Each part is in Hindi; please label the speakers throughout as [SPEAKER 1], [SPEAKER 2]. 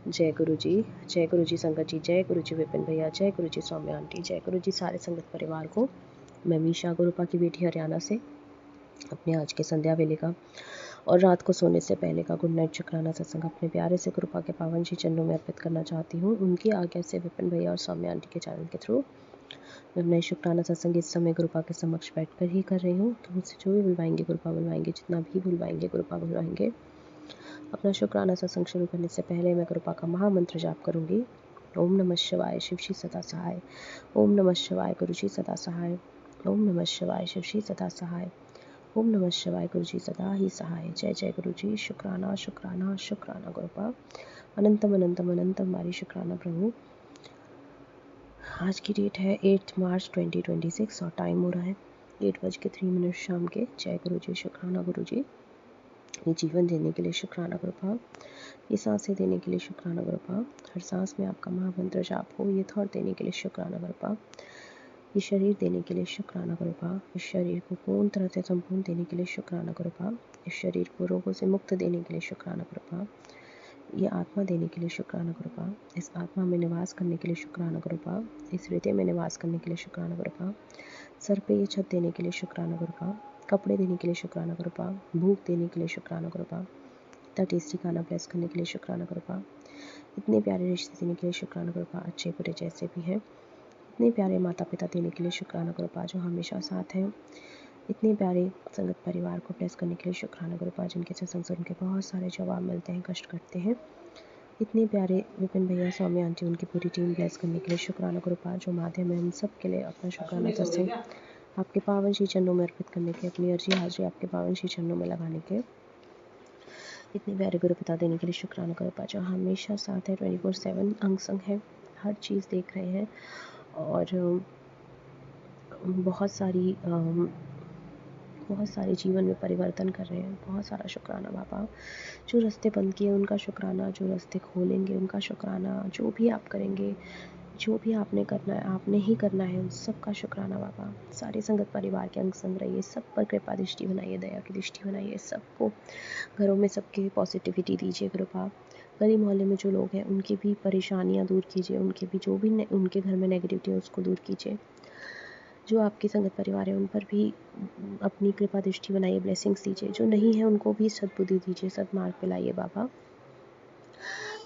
[SPEAKER 1] जय गुरु जी संगत जी, जय गुरु जी विपिन भैया, जय गुरु जी सौम्या आंटी, जय गुरु जी सारे संगत परिवार को। मैं मीशा गुरुपा की बेटी हरियाणा से अपने आज के संध्या वेले का और रात को सोने से पहले का गुड नाइट शुक्राना सत्संग अपने प्यारे से गुरुपा के पावन श्री चरणों में अर्पित करना चाहती हूँ। उनकी आज्ञा से विपिन भैया और सौम्या आंटी के चैनल के थ्रू मैं अपना शुक्राना सत्संग इस समय गुरुपा के समक्ष बैठकर ही कर रही हूँ। तो मुझसे जो भी बुलवाएंगे गुरुपा बुलवाएंगे, जितना भी बुलवाएंगे गुरुपा बुलवाएंगे। अपना शुक्राना सत्संग शुरू करने से पहले मैं गुरुपा का महामंत्र जाप करूंगी। ओम नमः शिवाय, शिव जी सदा सहाय। ओम नमः शिवाय, गुरु जी सदा सहाय। ओम नमः शिवाय, शिव जी सदा सहाय। ओम नमः शिवाय, गुरु जी सदा ही सहाय। जय जय गुरु जी। शुक्राना शुक्राना शुक्राना गुरुपा। अनंतम अनंतम अनंतम बारी शुक्राना प्रभु। आज की डेट है 8 मार्च 2026 और टाइम हो रहा है 8:03 शाम के। जय गुरु जी। शुक्राना गुरु जी, ये जीवन देने के लिए शुक्राना गुरुपा, ये सांसें देने के लिए शुक्राना गुरुपा, हर सांस में आपका महामंत्र जाप हो, ये थॉट देने के लिए शुक्राना गुरुपा, ये शरीर देने के लिए शुक्राना गुरुपा, इस शरीर को पूर्ण तरह से संपूर्ण देने के लिए शुक्राना गुरुपा, इस शरीर को रोगों से मुक्त देने के लिए शुक्राना गुरुपा, ये आत्मा देने के लिए शुक्राना गुरुपा, इस आत्मा में निवास करने के लिए शुक्राना गुरुपा, इस हृदय में निवास करने के लिए शुक्राना गुरुपा, सर पे ये छत देने के लिए शुक्राना गुरुपा, कपड़े देने के लिए शुक्राना गुरुपा, भूख देने के लिए शुक्राना गुरुपा, इतना टेस्टी खाना ब्लेस करने के लिए शुक्राना गुरुपा, इतने प्यारे रिश्ते देने के लिए शुक्राना गुरुपा, अच्छे बुरे जैसे भी हैं, इतने प्यारे माता पिता देने के लिए शुक्राना गुरुपा जो हमेशा साथ हैं, इतने प्यारे संगत परिवार को ब्लेस करने के लिए शुक्राना गुरुपा जिनके सत्संग सुन के बहुत सारे जवाब मिलते हैं, कष्ट करते हैं, इतने प्यारे विपिन भैया, सौम्या आंटी, उनकी पूरी टीम ब्लेस करने के लिए शुक्राना गुरुपा जो माध्यम है उन सब के लिए अपना शुक्राना सत्संग आपके पावन श्री चरणों में अर्पित करने के, अपनी अर्जी हाजिरी आपके पावन श्री चरणों में लगाने के, इतने प्यारे गुरु पिता देने के लिए शुक्राना गुरुपा जो हमेशा साथ है, 24/7 अंग संग है, हर चीज़ देख रहे हैं और बहुत सारे जीवन में परिवर्तन कर रहे हैं। बहुत सारा शुक्राना बाबा। जो रास्ते बंद किए उनका शुक्राना, जो रास्ते खोलेंगे उनका शुक्राना, जो भी आप करेंगे, जो भी आपने करना है, आपने ही करना है, उन सब का शुक्राना बाबा। सारे संगत परिवार के अंग संग रहिए, सब पर कृपा दृष्टि बनाइए, दया की दृष्टि बनाइए, सबको घरों में सबके पॉजिटिविटी दीजिए कृपा। गली मोहल्ले में जो लोग हैं उनकी भी परेशानियां दूर कीजिए, उनके भी जो भी उनके घर में नेगेटिविटी है उसको दूर कीजिए। जो आपके संगत परिवार है उन पर भी अपनी कृपा दृष्टि बनाइए, ब्लेसिंग्स दीजिए। जो नहीं है उनको भी सद्बुद्धि दीजिए, सद्मार्ग पे लाइए बाबा।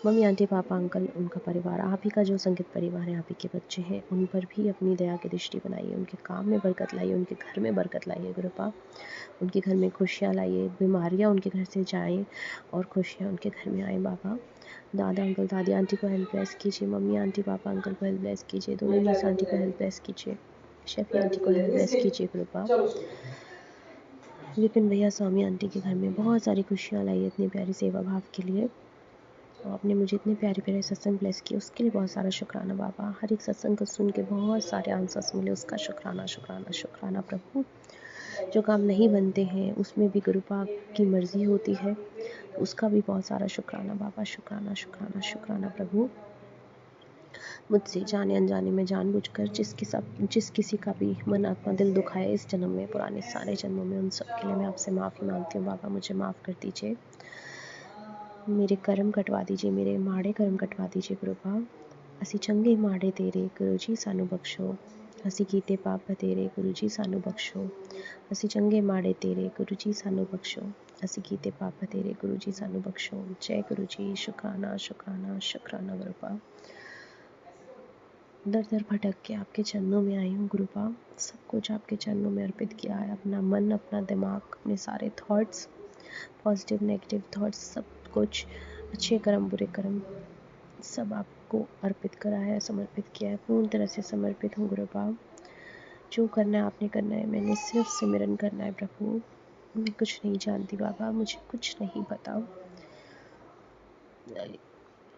[SPEAKER 1] मम्मी आंटी पापा अंकल उनका परिवार, आप ही का जो संगत परिवार है, आप ही के बच्चे हैं, उन पर भी अपनी दया की दृष्टि बनाइए, उनके काम में बरकत लाइए, उनके घर में बरकत लाइए गुरुपा, उनके घर में खुशियाँ लाइए, बीमारियाँ उनके घर से जाएं और खुशियाँ उनके घर में आए बाबा। दादा अंकल दादी आंटी को हेल्प ब्लेस कीजिए, मम्मी आंटी पापा अंकल को हेल्प ब्लेस कीजिए, दोनों नीस आंटी को हेल्प ब्लेस कीजिए, शेफी आंटी को हेल्प ब्लेस कीजिए कृपा। विपिन भैया, स्वामी आंटी के घर में बहुत सारी खुशियाँ लाई, इतनी प्यारी सेवा भाव के लिए, और आपने मुझे इतने प्यारे प्यारे सत्संग ब्लेस किए उसके लिए बहुत सारा शुक्राना बाबा। हर एक सत्संग को सुन के बहुत सारे आंसर्स मिले, उसका शुक्राना शुक्राना शुक्राना प्रभु। जो काम नहीं बनते हैं उसमें भी गुरुपा की मर्जी होती है, उसका भी बहुत सारा शुक्राना बाबा। शुक्राना शुक्राना शुक्राना प्रभु। मुझसे जाने अनजाने में जानबूझकर जिस किसी का भी मन आत्मा दिल दुखाए इस जन्म में, पुराने सारे जन्मों में, उन सब के लिए मैं आपसे माफ़ी मांगती हूँ बाबा। मुझे माफ़ कर दीजिए, मेरे कर्म कटवा दीजिए, मेरे माड़े कर्म कटवा दीजिए कृपा। ਅਸੀਂ ਚੰਗੇ ਮਾੜੇ ਤੇਰੇ ਗੁਰੂ ਜੀ ਸਾਨੂੰ ਬਖਸ਼ੋ, ਅਸੀਂ ਕੀਤੇ ਪਾਪ ਤੇਰੇ ਗੁਰੂ ਜੀ ਸਾਨੂੰ ਬਖਸ਼ੋ, ਅਸੀਂ ਚੰਗੇ ਮਾੜੇ ਤੇਰੇ ਗੁਰੂ ਜੀ ਸਾਨੂੰ ਬਖਸ਼ੋ, ਅਸੀਂ ਕੀਤੇ ਪਾਪ ਤੇਰੇ ਗੁਰੂ ਜੀ ਸਾਨੂੰ ਬਖਸ਼ੋ। जय गुरु जी। शुक्राना शुक्राना शुक्राना गुरुपा। दर दर भटक के आपके चरणों में आई हूँ गुरुपा, सब कुछ आपके चरणों में अर्पित किया है, अपना मन, अपना दिमाग, अपने सारे थॉट्स, पॉजिटिव नेगेटिव थॉट्स, सब कुछ, अच्छे कर्म बुरे कर्म, सब आपको अर्पित करा है, समर्पित किया है, पूर्ण तरह से समर्पित हूँ गुरुपा। जो करना है आपने करना है, मैंने सिर्फ सिमरन करना है प्रभु। मैं कुछ नहीं जानती बाबा, मुझे कुछ नहीं पता,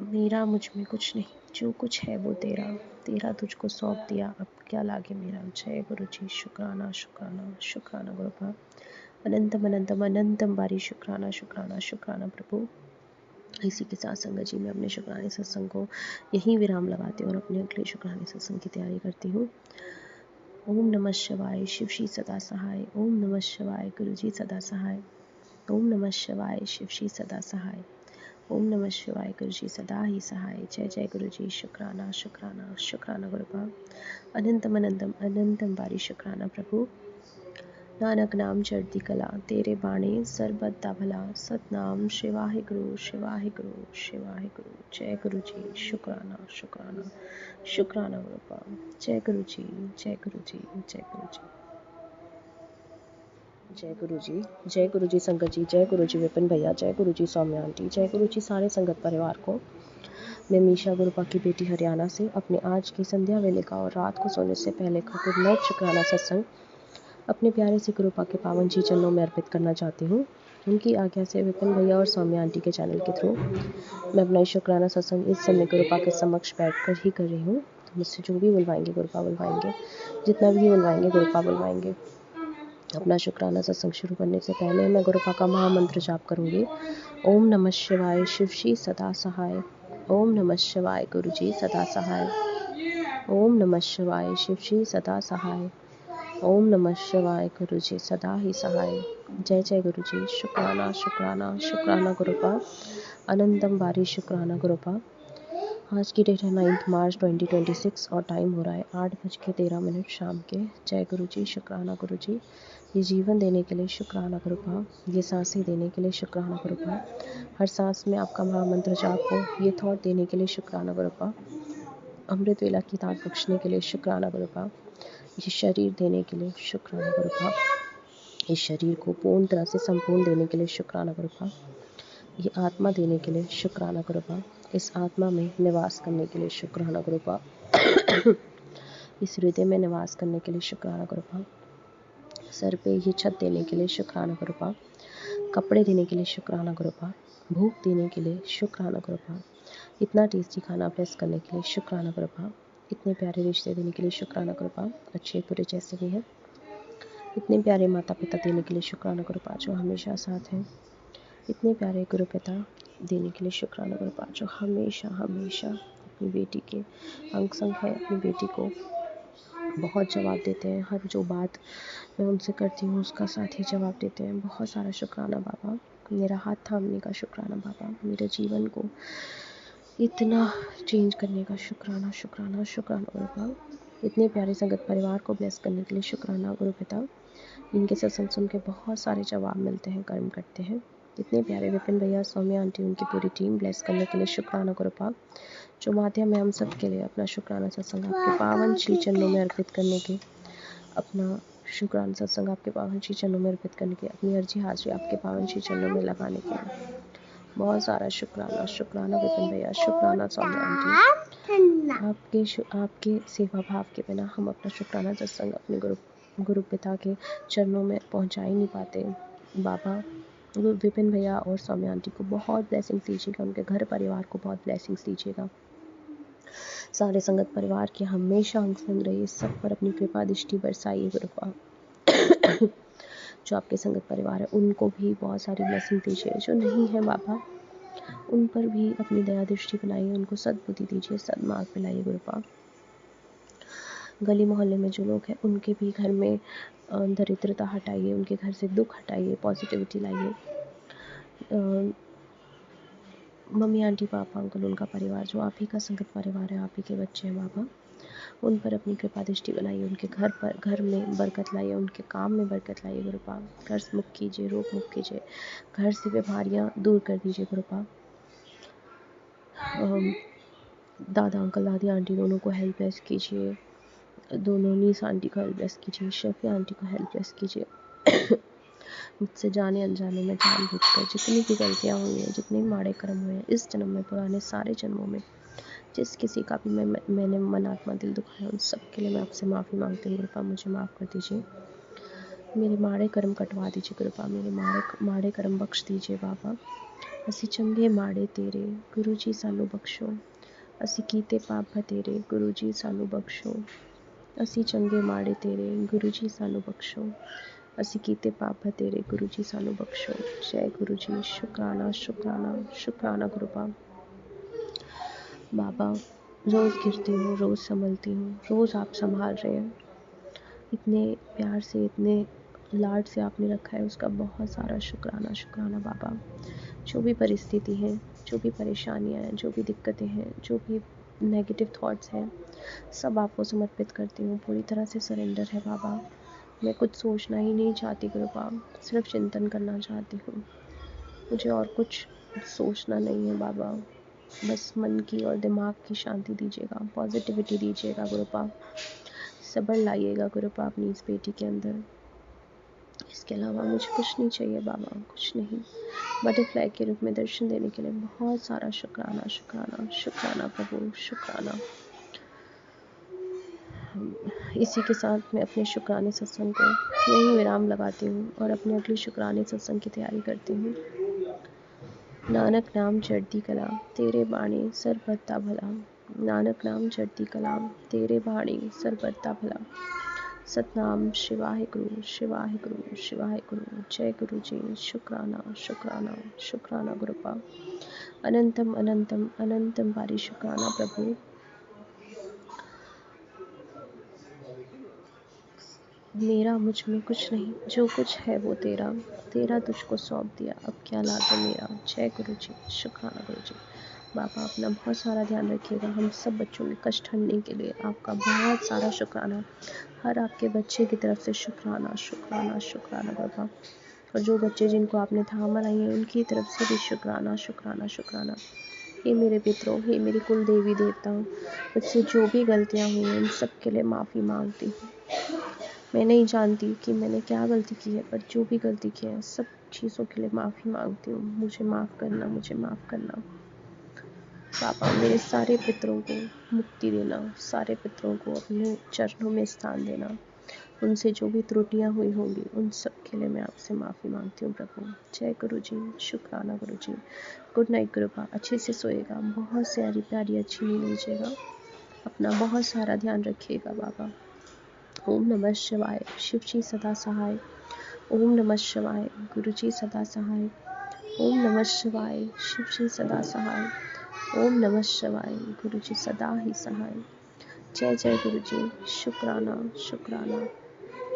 [SPEAKER 1] मेरा मुझ में कुछ नहीं, जो कुछ है वो तेरा, तेरा तुझको सौंप दिया, अब क्या लागे मेरा। जय गुरु जी। शुक्राना शुक्राना शुक्राना गुरुपा। अनंतम अनंतम अनंतम बारी शुक्राना शुक्राना शुक्राना प्रभु। इसी के साथ संगत जी मैं अपने शुक्राने सत्संग को यहीं विराम लगाती हूँ और अपने अगले शुक्राने सत्संग की तैयारी करती हूँ। ओम नमः शिवाय, शिव जी सदा सहाय। ओम नमः शिवाय, गुरु जी सदा सहाय। ओम नमः शिवाय, शिव जी सदा सहाय। ओम नमः शिवाय गुरु जी सदा ही सहाय। जय जय गुरु जी। शुक्राना शुक्राना शुक्राना गुरु बाब। अनंतम अनंतम अनंतम बारी शुक्राना प्रभु। नानक नाम चढ़ती कला, तेरे बाणे सरबत्ता भला। सतनाम शिवाहे गुरु शिवाहे गुरु शिवाहे गुरु। जय गुरु जी। शुक्राना शुक्राना शुक्राना गुरु बाब। जय गुरु जी जय गुरु जी जय गुरु जी। जय गुरु जी। जय गुरु जी संगत जी। जय गुरु जी विपिन भैया। जय गुरु जी सौम्या आंटी। जय गुरु जी सारे संगत परिवार को। मैं मीशा गुरुपा की बेटी हरियाणा से अपने आज की संध्या वेले का और रात को सोने से पहले का गुड नाइट शुक्राना सत्संग अपने प्यारे से गुरुपा के पावन जी चरणों में अर्पित करना चाहती हूँ। उनकी आज्ञा से विपिन भैया और सौम्या आंटी के चैनल के थ्रू मैं अपना शुक्राना सत्संग इस समय गुरुपा के समक्ष बैठकर ही कर रही हूँ। मुझसे जो भी बुलवाएंगे गुरुपा बुलवाएंगे, जितना भी बुलवाएंगे गुरुपा बुलवाएंगे। अपना शुक्राना सत्संग शुरू करने से पहले मैं गुरुपा का महामंत्र जाप करूंगी। ओम नमः शिवाय शिवजी सदा सहाय। ओम नमः शिवाय गुरुजी सदा सहाय। ओम नमः शिवाय शिवजी सदा सहाय। ओम नमः शिवाय गुरुजी सदा ही सहाय। जय जय गुरुजी। शुक्राना शुक्राना शुक्राना गुरुपा। अनंतम बारी शुक्राना गुरुपा। आज की डेट है 9 मार्च 2026 और टाइम हो रहा है 8:13 शाम के। जय गुरुजी। शुक्राना गुरुजी। ये जीवन देने के लिए शुक्राना गुरुपा। ये सांसें देने के लिए शुक्राना गुरुपा। हर सांस में आपका महामंत्र जाप हो, ये थॉट देने के लिए शुक्राना गुरुपा। अमृत वेला की दात बख्शने के लिए शुक्राना गुरुपा। ये शरीर देने के लिए शुक्राना गुरुपा। इस शरीर को पूर्ण तरह से संपूर्ण देने के लिए शुक्राना गुरुपा। ये आत्मा देने के लिए शुक्राना गुरुपा। इस आत्मा में निवास करने के लिए शुक्राना गुरुपा। इस हृदय में निवास करने के लिए शुक्राना गुरुपा। सर पे ये छत देने के लिए शुक्राना गुरुपा। कपड़े देने के लिए शुक्राना गुरुपा। भूख देने के लिए शुक्राना गुरुपा। इतना टेस्टी खाना ब्लेस करने के लिए शुक्राना गुरुपा। इतने प्यारे रिश्ते देने के लिए शुक्राना गुरुपा, अच्छे बुरे जैसे भी हैं। इतने प्यारे माता पिता देने के लिए शुक्राना गुरुपा जो हमेशा साथ हैं। इतने प्यारे गुरु पिता देने के लिए शुक्राना गुरुपा जो हमेशा हमेशा अपनी बेटी के अंग संग है, अपनी बेटी को बहुत जवाब देते हैं। हर जो बात मैं उनसे करती हूँ उसका साथ ही जवाब देते हैं। बहुत सारा शुक्राना बाबा। मेरा हाथ थामने का शुक्राना बाबा। मेरे जीवन को इतना चेंज करने का शुक्राना शुक्राना शुक्राना गुरुपा। इतने प्यारे संगत परिवार को ब्लेस करने के लिए शुक्राना गुरु पिता। इनके सत्संग सुन के बहुत सारे जवाब मिलते हैं, कर्म करते हैं। इतने प्यारे विपिन भैया, सौम्या आंटी, उनकी पूरी टीम ब्लेस करने के लिए शुक्राना गुरुपा। जो माध्यम है हम सब के लिए अपना शुक्राना सत्संग आपके पावन श्री चरणों में अर्पित करने के, अपना शुक्राना सत्संग आपके पावन श्री चरणों में अर्पित करने के, अपनी अर्जी हाजिरी आपके पावन श्री चरणों में लगाने के बहुत सारा शुक्राना शुक्राना विपिन भैया, शुक्राना सौम्या आंटी। आपके सेवा भाव के बिना हम अपना शुक्राना सत्संग अपने गुरु पिता के चरणों में पहुंचा ही नहीं पाते। बाबा विपिन भैया और सौम्या आंटी को बहुत ब्लेसिंग्स दीजिएगा, उनके घर परिवार को बहुत ब्लेसिंग्स दीजिएगा। सारे संगत परिवार के हमेशा अंग संग रहिए, सब पर अपनी कृपा दृष्टि बरसाइए गुरुपा। जो आपके संगत परिवार है उनको भी बहुत सारी ब्लेसिंग दीजिए। जो नहीं है बाबा उन पर भी अपनी दया दृष्टि बनाइए, उनको सद्बुद्धि दीजिए, सद्मार्ग पे लाइए गुरुपा। गली मोहल्ले में जो लोग हैं उनके भी घर में दरिद्रता हटाइए, उनके घर से दुख हटाइए, पॉजिटिविटी लाइए। मम्मी आंटी पापा अंकल उनका परिवार जो आप ही का संगत परिवार है, आप ही के बच्चे हैं बाबा, उन पर अपनी कृपा दृष्टि बनाइए, उनके घर में बरकत लाइए, उनके काम में बरकत लाइए गुरुपा। कर्ज मुक्त कीजिए, रोग मुक्त कीजिए, घर से बीमारियां दूर कर दीजिए गुरुपा। दादा अंकल दादी आंटी दोनों को हेल्प ब्लेस कीजिए, दोनों नीस आंटी को हेल्प ब्लेस कीजिए, शफिया आंटी को हेल्प ब्लेस कीजिए। मुझसे जाने अनजाने में जानबूझकर जितनी भी गलतियाँ हुई हैं, जितने माड़े कर्म हुए हैं इस जन्म में, पुराने सारे जन्मों में, जिस किसी का भी मैंने मन आत्मा दिल दुखाया, उन सब के लिए मैं आपसे माफ़ी मांगती हूँ गुरुपा। मुझे माफ़ कर दीजिए, मेरे माड़े कर्म कटवा दीजिए गुरुपा, मेरे माड़े कर्म बख्श दीजिए बाबा। असी चंगे माड़े तेरे गुरु जी सानू बख्शो, असी कीते पाप बतेरे गुरु जी सानू बख्शो। असी चंगे माड़े तेरे गुरु जी सानू बख्शो, असी कीते पाप बतेरे गुरु जी सानू बख्शो। जय गुरु जी। शुक्राना शुक्राना शुक्राना गुरुपा। बाबा रोज़ गिरती हूँ, रोज़ संभलती हूँ, रोज़ आप संभाल रहे हैं। इतने प्यार से, इतने लाड से आपने रखा है, उसका बहुत सारा शुक्राना शुक्राना बाबा। जो भी परिस्थिति है, जो भी परेशानियाँ हैं, जो भी दिक्कतें हैं, जो भी नेगेटिव थॉट्स हैं, सब आपको समर्पित करती हूँ। पूरी तरह से सरेंडर है बाबा। मैं कुछ सोचना ही नहीं चाहती गुरु बाबा, सिर्फ चिंतन करना चाहती हूँ। मुझे और कुछ सोचना नहीं है बाबा। बस मन की और दिमाग की शांति दीजिएगा, पॉजिटिविटी दीजिएगा गुरु बाबा। सब्र लाइएगा गुरु बाबा अपनी इस बेटी के अंदर। इसके अलावा मुझे कुछ नहीं चाहिए बाबा, कुछ नहीं। बटरफ्लाई के रूप में दर्शन देने के लिए बहुत सारा शुक्राना, शुक्राना, शुक्राना प्रभु, शुक्राना। इसी के साथ मैं अपने शुक्राने सत्संग को यहीं विराम लगाती हूँ और अपने अगले शुक्राने सत्संग की तैयारी करती हूँ। नानक नाम चढ़ती कला तेरे बाणी सरबत्ता भला। नानक नाम चढ़ती कलाम तेरे बाणी सरबत्ता भला। सतनाम शिवाय गुरु, शिवाय गुरु, शिवाय गुरु। जय गुरु जी। शुक्राना, शुक्राना, शुक्राना गुरु पाप। अनंतम अनंतम अनंतम बारी शुक्राना प्रभु। मेरा मुझ में कुछ नहीं, जो कुछ है वो तेरा, तेरा तुझको सौंप दिया, अब क्या लागे मेरा। जय गुरु जी। शुक्राना गुरु जी। बाबा अपना बहुत सारा ध्यान रखिएगा। हम सब बच्चों के कष्ट हटने के लिए आपका बहुत सारा शुक्राना। हर आपके बच्चे की तरफ से शुक्राना, शुक्राना, शुक्राना बाबा। और जो बच्चे जिनको आपने थामा नहीं है उनकी तरफ से भी शुक्राना, शुक्राना, शुक्राना। हे मेरे पितरों, हे मेरी कुल देवी देवताओं, मुझसे जो भी गलतियाँ हुई हैं उन सब के लिए माफ़ी मांगती हूँ। मैं नहीं जानती कि मैंने क्या गलती की है, पर जो भी गलती की है सब चीज़ों के लिए माफ़ी मांगती हूँ। मुझे माफ़ करना, मुझे माफ़ करना। पापा मेरे सारे पितरों को मुक्ति देना, सारे पितरों को अपने चरणों में स्थान देना। उनसे जो भी त्रुटियां हुई होंगी उन सब के लिए मैं आपसे माफ़ी मांगती हूँ प्रभु। जय गुरु जी। शुक्राना गुरु जी। गुड नाइट गुरु बा। अच्छे से सोएगा, बहुत सारी प्यारी अच्छी नींद लीजिएगा। अपना बहुत सारा ध्यान रखिएगा बाबा। ओम नमः शिवाय। शिव जी सदा सहाय। ओम नमः शिवाय। गुरु जी सदा सहाय। ओम नमः शिवाय। शिव जी सदा सहाय। ओम नमः शिवाय। गुरु जी सदा ही सहाय। जय जय गुरु जी। शुक्राना, शुक्राना,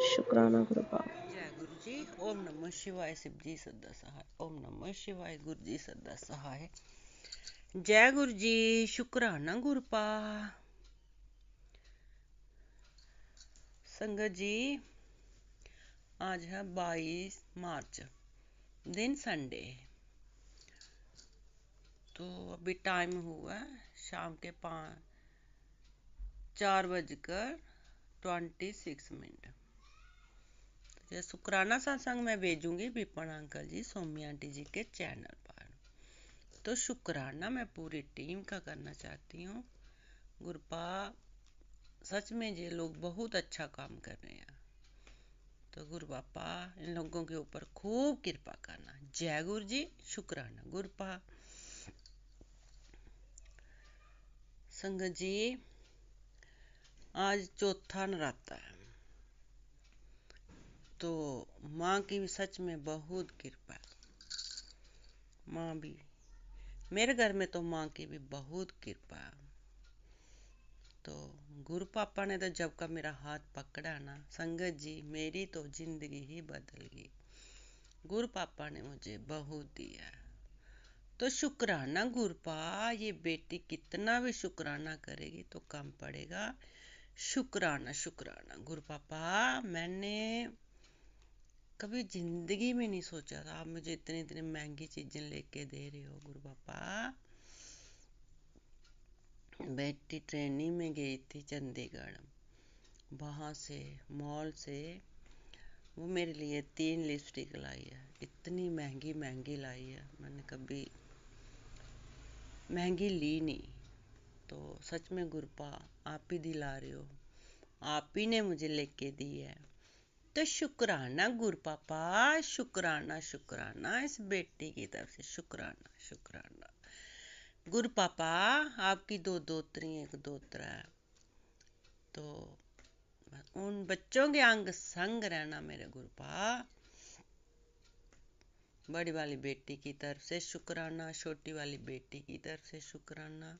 [SPEAKER 1] शुक्राना गुरु बाप।
[SPEAKER 2] जय गुरु जी। ओम नमः शिवाय। शिव जी सदा सहाय। ओम नमः शिवाय। गुरु जी सदा सहाय। जय गुरु जी। शुक्राना गुरपा। संगत जी, आज है 22 मार्च, दिन संडे। तो अभी टाइम हुआ है शाम के 4:26। तो शुक्राना सत्संग मैं भेजूंगी विपन अंकल जी, सोमी आंटी जी के चैनल पर। तो शुक्राना मैं पूरी टीम का करना चाहती हूँ। गुरपा सच में ये लोग बहुत अच्छा काम कर रहे हैं। तो गुरु बापा इन लोगों के ऊपर खूब कृपा करना। जय गुरु जी। शुक्राना गुरपा। संगत जी, आज चौथा नराता है, तो माँ की भी सच में बहुत कृपा है। माँ भी, मेरे घर में तो माँ की भी बहुत कृपा है। तो गुरु पापा ने तो जब का मेरा हाथ पकड़ा ना संगत जी, मेरी तो जिंदगी ही बदल गई। गुरु पापा ने मुझे बहुत दिया। तो शुक्राना गुरपा। ये बेटी कितना भी शुक्राना करेगी तो कम पड़ेगा। शुक्राना, शुक्राना गुरु पापा। मैंने कभी जिंदगी में नहीं सोचा था आप मुझे इतनी इतनी महंगी चीजें लेके दे रहे हो गुरु पापा। बेटी ट्रेनिंग में गई थी चंडीगढ़, वहां से मॉल से वो मेरे लिए 3 लिपस्टिक लाई है। इतनी महंगी महंगी लाई है, मैंने कभी महंगी ली नहीं। तो सच में गुरपा आप ही दिला रहे हो, आप ही ने मुझे लेके दी है। तो शुक्राना गुरु पापा, शुक्राना, शुक्राना इस बेटी की तरफ से। शुक्राना, शुक्राना गुरु पापा। आपकी 2 दोतरी एक दोतरा है, तो उन बच्चों के अंग संग रहना मेरे गुरुपा। बड़ी वाली बेटी की तरफ से शुक्राना, छोटी वाली बेटी की तरफ से शुक्राना,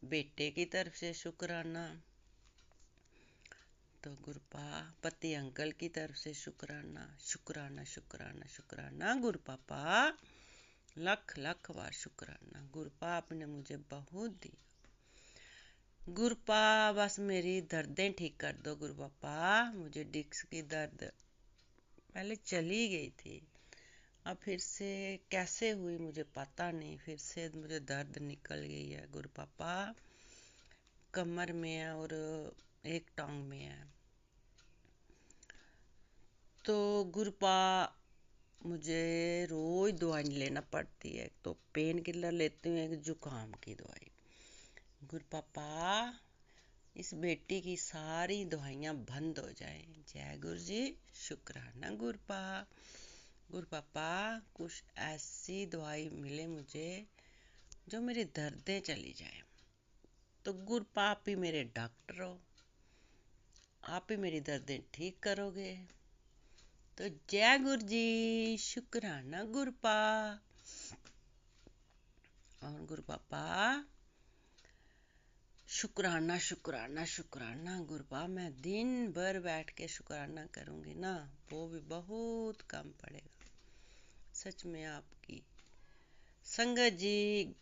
[SPEAKER 2] बेटे की तरफ से शुक्राना। तो गुरुपा पति अंकल की तरफ से शुक्राना, शुक्राना, शुक्राना, शुक्राना गुरु पापा। लख लख बार शुक्राना गुरपा, आपने मुझे बहुत दिया। गुरपा बस मेरी दर्दें ठीक कर दो गुरपापा, मुझे डिस्क की दर्द पहले चली गई थी, अब फिर से कैसे हुई मुझे पता नहीं, फिर से मुझे दर्द निकल गई है गुरपापा, कमर में है और एक टांग में है। तो गुरपा मुझे रोज दवाई लेना पड़ती है, तो पेन किलर लेती हूँ, एक जुकाम की दवाई। गुरपापा इस बेटी की सारी दवाइयाँ बंद हो जाएं। जय गुरु जी, शुक्राना गुरपा। गुरपापा कुछ ऐसी दवाई मिले मुझे जो मेरी दर्दें चली जाए। तो गुरपा आप ही मेरे डॉक्टर हो, आप ही मेरी दर्दें ठीक करोगे। तो जय गुरु जी, शुक्राना गुरपा। और गुरपापा शुक्राना शुक्राना शुक्राना गुरपा, मैं दिन भर बैठ के शुक्राना करूंगी ना, वो भी बहुत कम पड़ेगा। सच में आपकी संगत जी,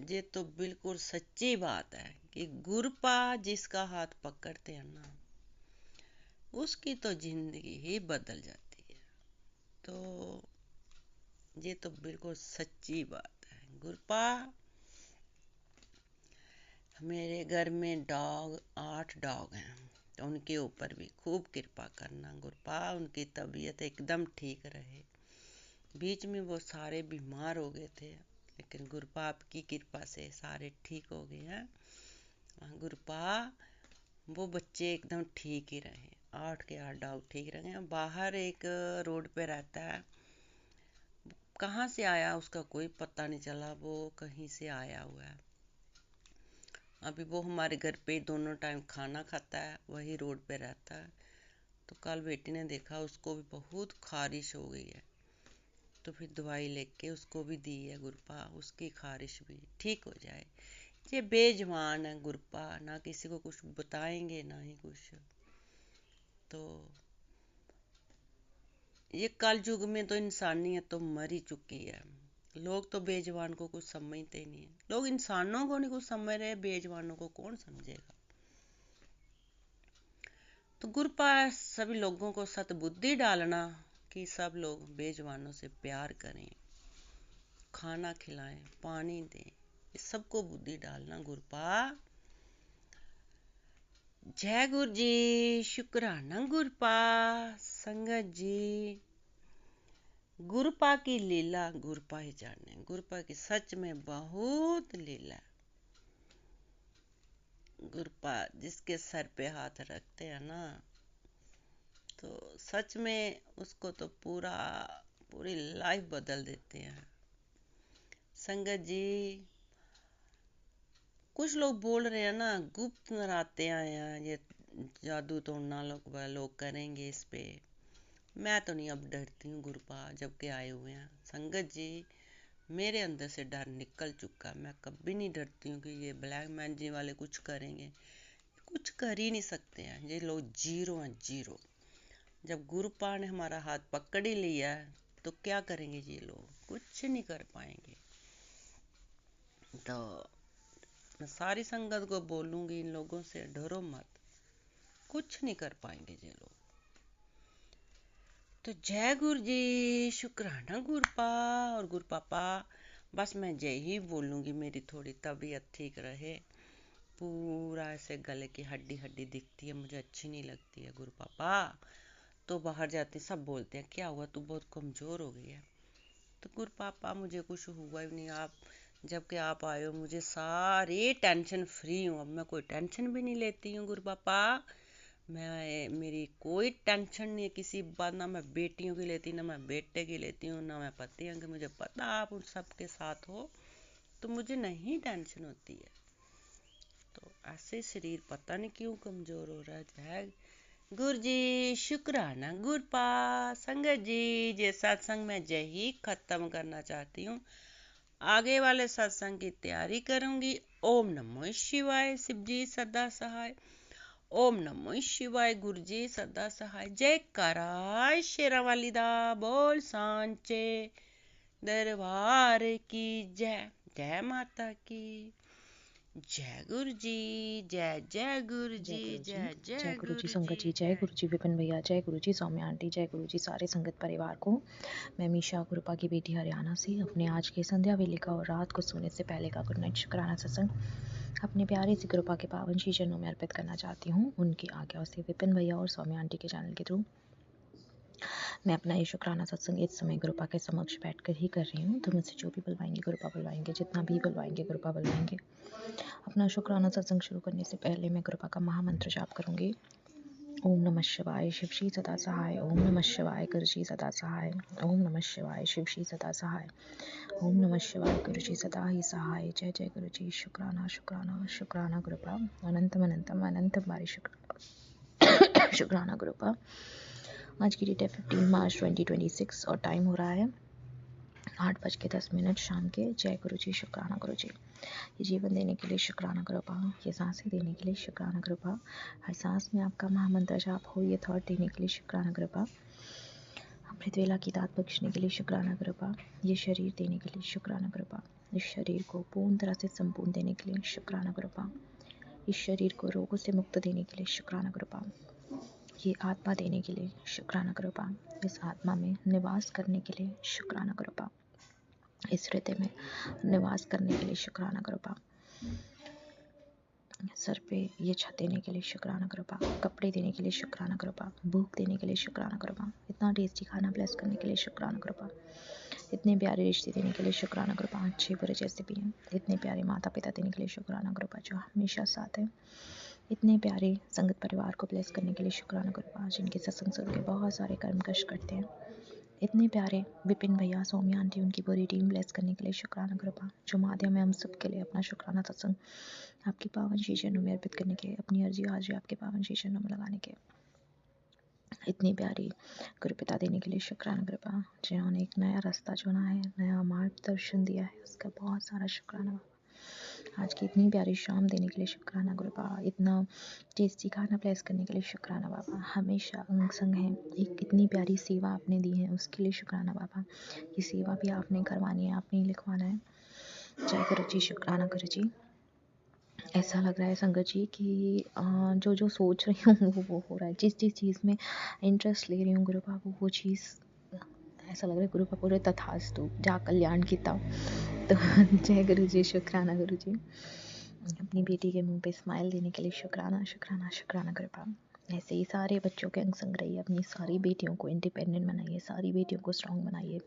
[SPEAKER 2] ये तो बिल्कुल सच्ची बात है कि गुरपा जिसका हाथ पकड़ते हैं ना, उसकी तो जिंदगी ही बदल जाती है। तो ये तो बिल्कुल सच्ची बात है गुरपा। मेरे घर में 8 डॉग हैं, तो उनके ऊपर भी खूब कृपा करना गुरपा, उनकी तबीयत एकदम ठीक रहे। बीच में वो सारे बीमार हो गए थे, लेकिन गुरपा आपकी कृपा से सारे ठीक हो गए हैं। गुरपा वो बच्चे एकदम ठीक ही रहे, 8 के 8 डॉग ठीक रहे। बाहर एक रोड पे रहता है, कहाँ से आया उसका कोई पता नहीं चला, वो कहीं से आया हुआ है। अभी वो हमारे घर पे दोनों टाइम खाना खाता है, वही रोड पे रहता है। तो कल बेटी ने देखा उसको भी बहुत खारिश हो गई है, तो फिर दवाई लेके उसको भी दी है गुरपा, उसकी खारिश भी ठीक हो जाए। ये बेजुबान है गुरपा, ना किसी को कुछ बताएंगे ना ही कुछ। तो ये कल युग में तो इंसानियत तो मर ही चुकी है, लोग तो बेजुबान को कुछ समझते ही नहीं है। लोग इंसानों को नहीं कुछ समझ रहे, बेजुबानों को कौन समझेगा। तो गुरपा सभी लोगों को सतबुद्धि डालना कि सब लोग बेजुबानों से प्यार करें, खाना खिलाएं, पानी दें, इस सबको बुद्धि डालना गुरपा। जय गुरु जी, शुक्राना गुरपा। संगत जी, गुरपा की लीला गुरपा ही जाने, गुरपा की सच में बहुत लीला। गुरपा जिसके सर पे हाथ रखते हैं ना, तो सच में उसको तो पूरी लाइफ बदल देते हैं। संगत जी, कुछ लोग बोल रहे हैं ना, गुप्त नराते आए हैं, ये जादू टोना लोग करेंगे इस पे। मैं तो नहीं अब डरती हूँ गुरपा, जब के आए हुए हैं। संगत जी, मेरे अंदर से डर निकल चुका, मैं कभी नहीं डरती हूँ कि ये ब्लैक मैन जी वाले कुछ करेंगे। कुछ कर ही नहीं सकते हैं, ये लोग जीरो हैं, जीरो। जब गुरुपा ने हमारा हाथ पकड़ ही लिया है, तो क्या करेंगे ये लोग, कुछ नहीं कर पाएंगे। तो मैं सारी संगत को बोलूंगी, इन लोगों से डरो मत, कुछ नहीं कर पाएंगे ये लोग। तो जय गुरु जी, शुक्राना गुरपा। और गुरपापा बस मैं जय ही बोलूंगी, मेरी थोड़ी तबीयत ठीक रहे। पूरा ऐसे गले की हड्डी हड्डी दिखती है, मुझे अच्छी नहीं लगती है गुरपापा। तो बाहर जाते सब बोलते हैं क्या हुआ, तू बहुत कमजोर हो गई है। तो गुरपापा मुझे कुछ हुआ ही नहीं, आप जब के आप आए हो मुझे सारी टेंशन फ्री हूँ, अब मैं कोई टेंशन भी नहीं लेती हूँ गुरपापा। मेरी कोई टेंशन नहीं है किसी बात, ना मैं बेटियों की लेती, ना मैं बेटे की लेती हूँ, ना मैं पति की। मुझे पता आप उन सबके साथ हो, तो मुझे नहीं टेंशन होती है। तो ऐसे शरीर पता नहीं क्यों कमजोर हो रहा है। जय गुरु जी, शुक्राना गुरपा। संगत जी, ये सत्संग मैं जय ही खत्म करना चाहती हूँ, आगे वाले सत्संग की तैयारी करूंगी। ओम नमो शिवाय, शिव जी सदा सहाय। ओम नमो शिवाय, गुरु जी सदा सहाय। जय कराय शेरा वाली दा बोल सांचे। दरबार की जय। जय माता की जय गुरु जी। जय जय गुरु जी। जय
[SPEAKER 1] जय गुरु जी संगत जी, जय गुरु जी विपिन भैया, जय गुरु जी सौम्या आंटी, जय गुरु जी सारे संगत परिवार को। मैं मीशा गुरुपा की बेटी हरियाणा से अपने आज के संध्या वेले का और रात को सोने से पहले का गुड नाइट शुक्राना सत्संग अपने प्यारे से गुरुपा के पावन श्री चरणों में अर्पित करना चाहती हूँ। उनकी आज्ञा से विपिन भैया और सौम्या आंटी के चैनल के थ्रू मैं अपना ये शुक्राना सत्संग इस समय गुरुपा के समक्ष बैठकर ही कर रही हूँ। तो मुझसे जो भी बुलवाएंगे गुरुपा बुलवाएंगे, जितना भी बुलवाएंगे गुरुपा बुलवाएंगे। अपना शुक्राना सत्संग शुरू करने से पहले मैं गुरुपा का महामंत्र जाप करूंगी। ओम नमः शिवाय शिव श्री सदा सहाय। ओम नमः शिवाय गुरु जी सदा सहाय। ओम नमः शिवाय शिव श्री सदा सहाय। ओम नमः शिवाय गुरु जी सदा ही सहाय। जय जय गुरु जी। शुक्राना शुक्राना शुक्राना गुरुपा। अनंतम अनंतम अनंतम बारी शुक्राना शुक्राना गुरुपा। आज की डेट है 15 मार्च 2026 और टाइम हो रहा है 8:10 शाम के। जय गुरु जी। शुक्राना गुरु जी। ये जीवन देने के लिए शुक्राना गुरुपा, ये सांसें देने के लिए शुक्राना गुरुपा, हर सांस में आपका महामंत्र जाप हो ये थॉट देने के लिए शुक्राना गुरुपा, अमृत वेला की दात बख्शने के लिए शुक्राना गुरुपा, ये शरीर देने के लिए शुक्राना गुरुपा, इस शरीर को पूर्ण तरह से संपूर्ण देने के लिए शुक्राना गुरुपा, इस शरीर को रोगों से मुक्त देने के लिए शुक्राना गुरुपा, ये आत्मा देने के लिए शुक्राना गुरुपा, इस आत्मा में निवास करने के लिए शुक्राना गुरुपा, इस हृदय में निवास करने के लिए शुक्राना गुरुपा, सर पे ये छत देने के लिए शुक्राना गुरुपा, कपड़े देने के लिए शुक्राना गुरुपा, भूख देने के लिए शुक्राना गुरुपा, इतना टेस्टी खाना ब्लेस करने के लिए शुक्राना गुरुपा, इतने प्यारे रिश्ते देने के लिए शुक्राना गुरुपा, अच्छे बुरे जैसे भी हैं, इतने प्यारे माता पिता देने के लिए शुक्राना गुरुपा जो हमेशा साथ है, इतने प्यारे संगत परिवार को ब्लेस करने के लिए शुक्राना गुरुपा जिनके सत्संग सुन के बहुत सारे कर्म कष्ट करते हैं, इतने प्यारे विपिन भैया सौम्या आंटी उनकी पूरी टीम ब्लेस करने के लिए शुक्राना गुरुपा जो माध्यम है हम सब के लिए अपना शुक्राना सत्संग आपके पावन श्री चरणों में अर्पित करने के, अपनी अर्जी हाजिरी आपके पावन श्री चरणों में लगाने के, इतनी प्यारी गुरुपिता देने के लिए शुक्राना गुरुपा जिन्होंने एक नया रास्ता चुना है, नया मार्गदर्शन दिया है, उसका बहुत सारा शुक्राना। आज की इतनी प्यारी शाम देने के लिए शुक्राना गुरुपा, इतना टेस्टी खाना ब्लेस करने के लिए शुक्राना बाबा, हमेशा अंग संग है, एक इतनी प्यारी सेवा आपने दी है उसके लिए शुक्राना बाबा, ये सेवा भी आपने करवानी है, आपने ही लिखवाना है। जय गुरु जी। शुक्राना गुरु जी। ऐसा लग रहा है संगत जी कि जो जो सोच रही हूँ वो हो रहा है, जिस जिस चीज़ में इंटरेस्ट ले रही हूँ गुरु बाबू वो चीज़ ऐसा लग रहा है गुरु बाबू रे तथास्तु जा कल्याण की तब। तो जय गुरु जी। शुक्राना गुरु जी। अपनी बेटी के मुंह पे स्माइल देने के लिए शुक्राना शुक्राना शुक्राना गुरु बाबू। ऐसे ही सारे बच्चों के अंग संग रहिए, अपनी सारी बेटियों को इंडिपेंडेंट बनाइए, सारी बेटियों को स्ट्रांग बनाइए,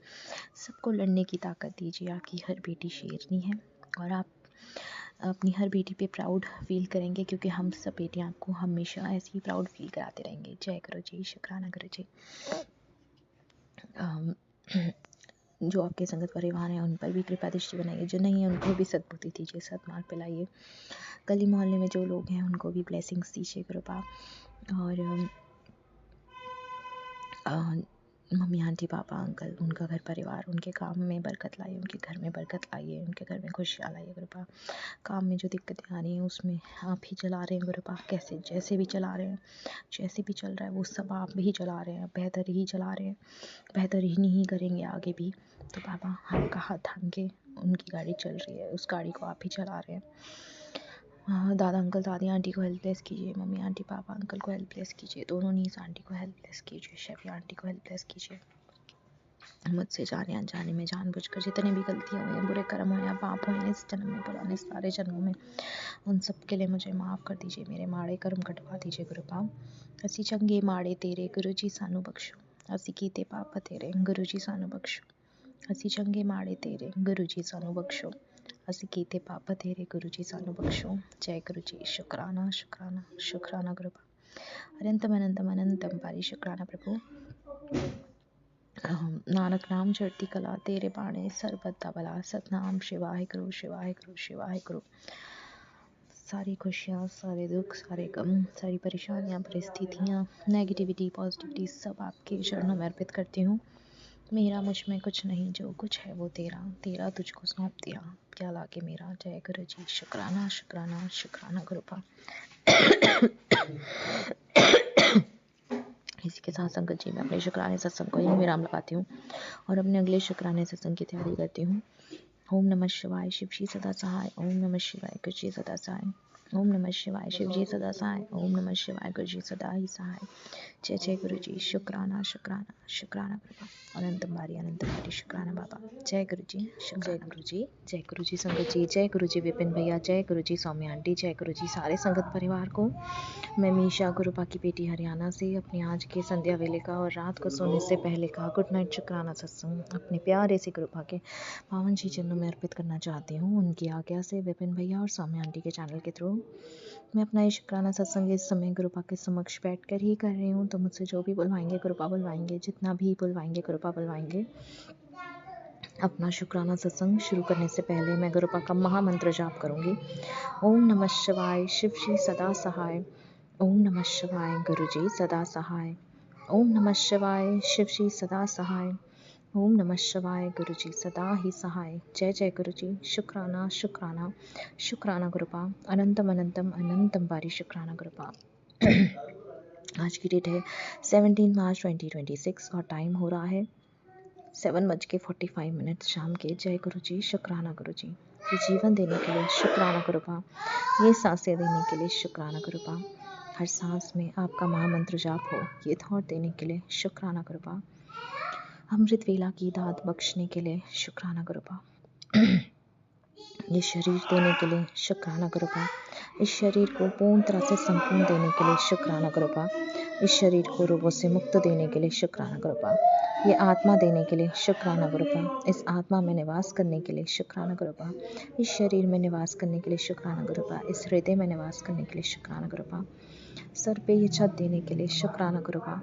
[SPEAKER 1] सबको लड़ने की ताकत दीजिए। आपकी हर बेटी शेरनी है और आप अपनी हर बेटी पे प्राउड फील करेंगे क्योंकि हम सब बेटियां आपको हमेशा ऐसे ही प्राउड फील कराते रहेंगे। जय गुरु जी। शुक्राना गुरु जी। जो आपके संगत परिवार हैं उन पर भी कृपा दृष्टि बनाइए, जो नहीं है उनको भी सद्बुद्धि दीजिए, सद्मार्ग पिलाइए। गली मोहल्ले में जो लोग हैं उनको भी ब्लेसिंग्स दीजिए कृपा। और मम्मी आंटी पापा अंकल उनका घर परिवार उनके काम में बरकत लाइए, उनके घर में बरकत लाइए, उनके घर में खुशियाँ लाइए कृपा। काम में जो दिक्कतें आ रही हैं उसमें आप ही चला रहे हैं गुरुपा, कैसे जैसे भी चला रहे हैं, जैसे भी चल रहा है वो सब आप ही चला रहे हैं, बेहतर ही चला रहे हैं, बेहतर ही नहीं करेंगे आगे भी। तो बाबा आपका हाथ थाम के उनकी गाड़ी चल रही है, उस गाड़ी को आप ही चला रहे हैं। दादा अंकल दादी आंटी को हेल्प प्लेस कीजिए, मम्मी आंटी पापा अंकल को हेल्प प्लेस कीजिए, दोनों नीस आंटी को हेल्प प्लेस कीजिए, शेफी आंटी को हेल्प प्लेस कीजिए। मुझसे जाने अनजाने में जानबूझकर जितने भी गलतियाँ हुई हैं, बुरे कर्म हुए हैं, पाप हुए हैं इस जन्म में पुराने सारे जन्मों में, उन सब के लिए मुझे माफ़ कर दीजिए, मेरे माड़े कर्म कटवा दीजिए गुरुपा। असी चंगे माड़े तेरे गुरु जी सानू बख्शो, असी कीते पाप तेरे गुरु जी सानू बख्शो, असी चंगे माड़े तेरे गुरु जी सानू बख्शो, असी कीते पाप तेरे गुरु जी सानू बख्शो। जय गुरु जी। शुक्राना शुक्राना शुक्राना गुरुपा। अनंतम अनंतम अनंतम पारी शुक्राना प्रभु। नानक नाम चढ़ती कला तेरे बाणे सरबत्ता भला, सतनाम शिवाय गुरु शिवाय गुरु शिवाय गुरु। सारी खुशियाँ सारे दुख सारे गम सारी परेशानियाँ परिस्थितियाँ नेगेटिविटी पॉजिटिविटी सब आपके चरणों में अर्पित करती हूँ। मेरा मुझ में कुछ नहीं, जो कुछ है वो तेरा, तेरा तुझको सौंप दिया, क्या लागे मेरा। जय गुरु जी। शुक्राना शुक्राना शुक्राना गुरुपा। इसी के साथ संगत जी मैं अपने शुक्राने सत्संग को यहीं विराम लगाती हूँ और अपने अगले शुक्राने सत्संग की तैयारी करती हूँ। ओम नमः शिवाय शिव जी सदा सहाय। ओम नमः शिवाय गुरु जी सदा सहाय। ओम नमः शिवाय शिव जी सदा सहाय। ओम नमः शिवाय गुरु जी सदा ही सहाय। जय जय गुरु जी। शुक्राना शुक्राना शुक्राना बाबा। अनंतम बारी शुक्राना बाबा। जय गुरु जी। जय गुरु जी। जय गुरु जी संगत जी। जय गुरु जी विपिन भैया। जय गुरु जी सौम्या आंटी। जय गुरु जी सारे संगत परिवार को। मैं मीशा गुरुपा की बेटी हरियाणा से अपने आज के संध्या वेले का और रात को सोने से पहले का गुड नाइट शुक्राना सत्संग अपने प्यारे से गुरुपा के पावन जी चरणों में अर्पित करना चाहती हूँ। उनकी आज्ञा से विपिन भैया और सौम्या आंटी के चैनल के थ्रू मैं अपना ये शुक्राना सत्संग इस समय गुरुपा के समक्ष बैठकर ही कर रही हूँ। तो मुझसे जो भी बुलवाएंगे गुरुपा बुलवाएंगे, जितना भी बुलवाएंगे गुरुपा बुलवाएंगे। अपना शुक्राना सत्संग शुरू करने से पहले मैं गुरुपा का महामंत्र जाप करूंगी। ओम नमः शिवाय शिव जी सदा सहाय। ओम नमः शिवाय गुरु जी सदा सहाय। ओम नमः शिवाय शिव जी सदा सहाय। ओम नमः शिवाय गुरु जी सदा ही सहाय। जय जय गुरु जी। शुक्राना शुक्राना शुक्राना गुरुपा। अनंतम अनंतम अनंतम बारी शुक्राना गुरुपा। आज की डेट है 17 मार्च 2026 और टाइम हो रहा है 7:45 शाम के। जय गुरु जी। शुक्राना गुरु जी। ये जीवन देने के लिए शुक्राना गुरुपा। ये सांसें देने के लिए शुक्राना गुरुपा। हर सांस में आपका महामंत्र जाप हो ये थॉट देने के लिए शुक्राना गुरुपा। अमृत वेला की दात बख्शने के लिए शुक्राना गुरुपा। ये शरीर देने के लिए शुक्राना गुरुपा। इस शरीर को पूर्ण तरह से संपूर्ण देने के लिए शुक्राना गुरुपा। इस शरीर को रोगों से मुक्त देने के लिए शुक्राना गुरुपा। ये आत्मा देने के लिए शुक्राना गुरुपा। इस आत्मा में निवास करने के लिए शुक्राना गुरुपा। इस शरीर में निवास करने के लिए शुक्राना गुरुपा। इस हृदय में निवास करने के लिए शुक्राना गुरुपा। सर पे ये छत देने के लिए शुक्राना गुरुपा।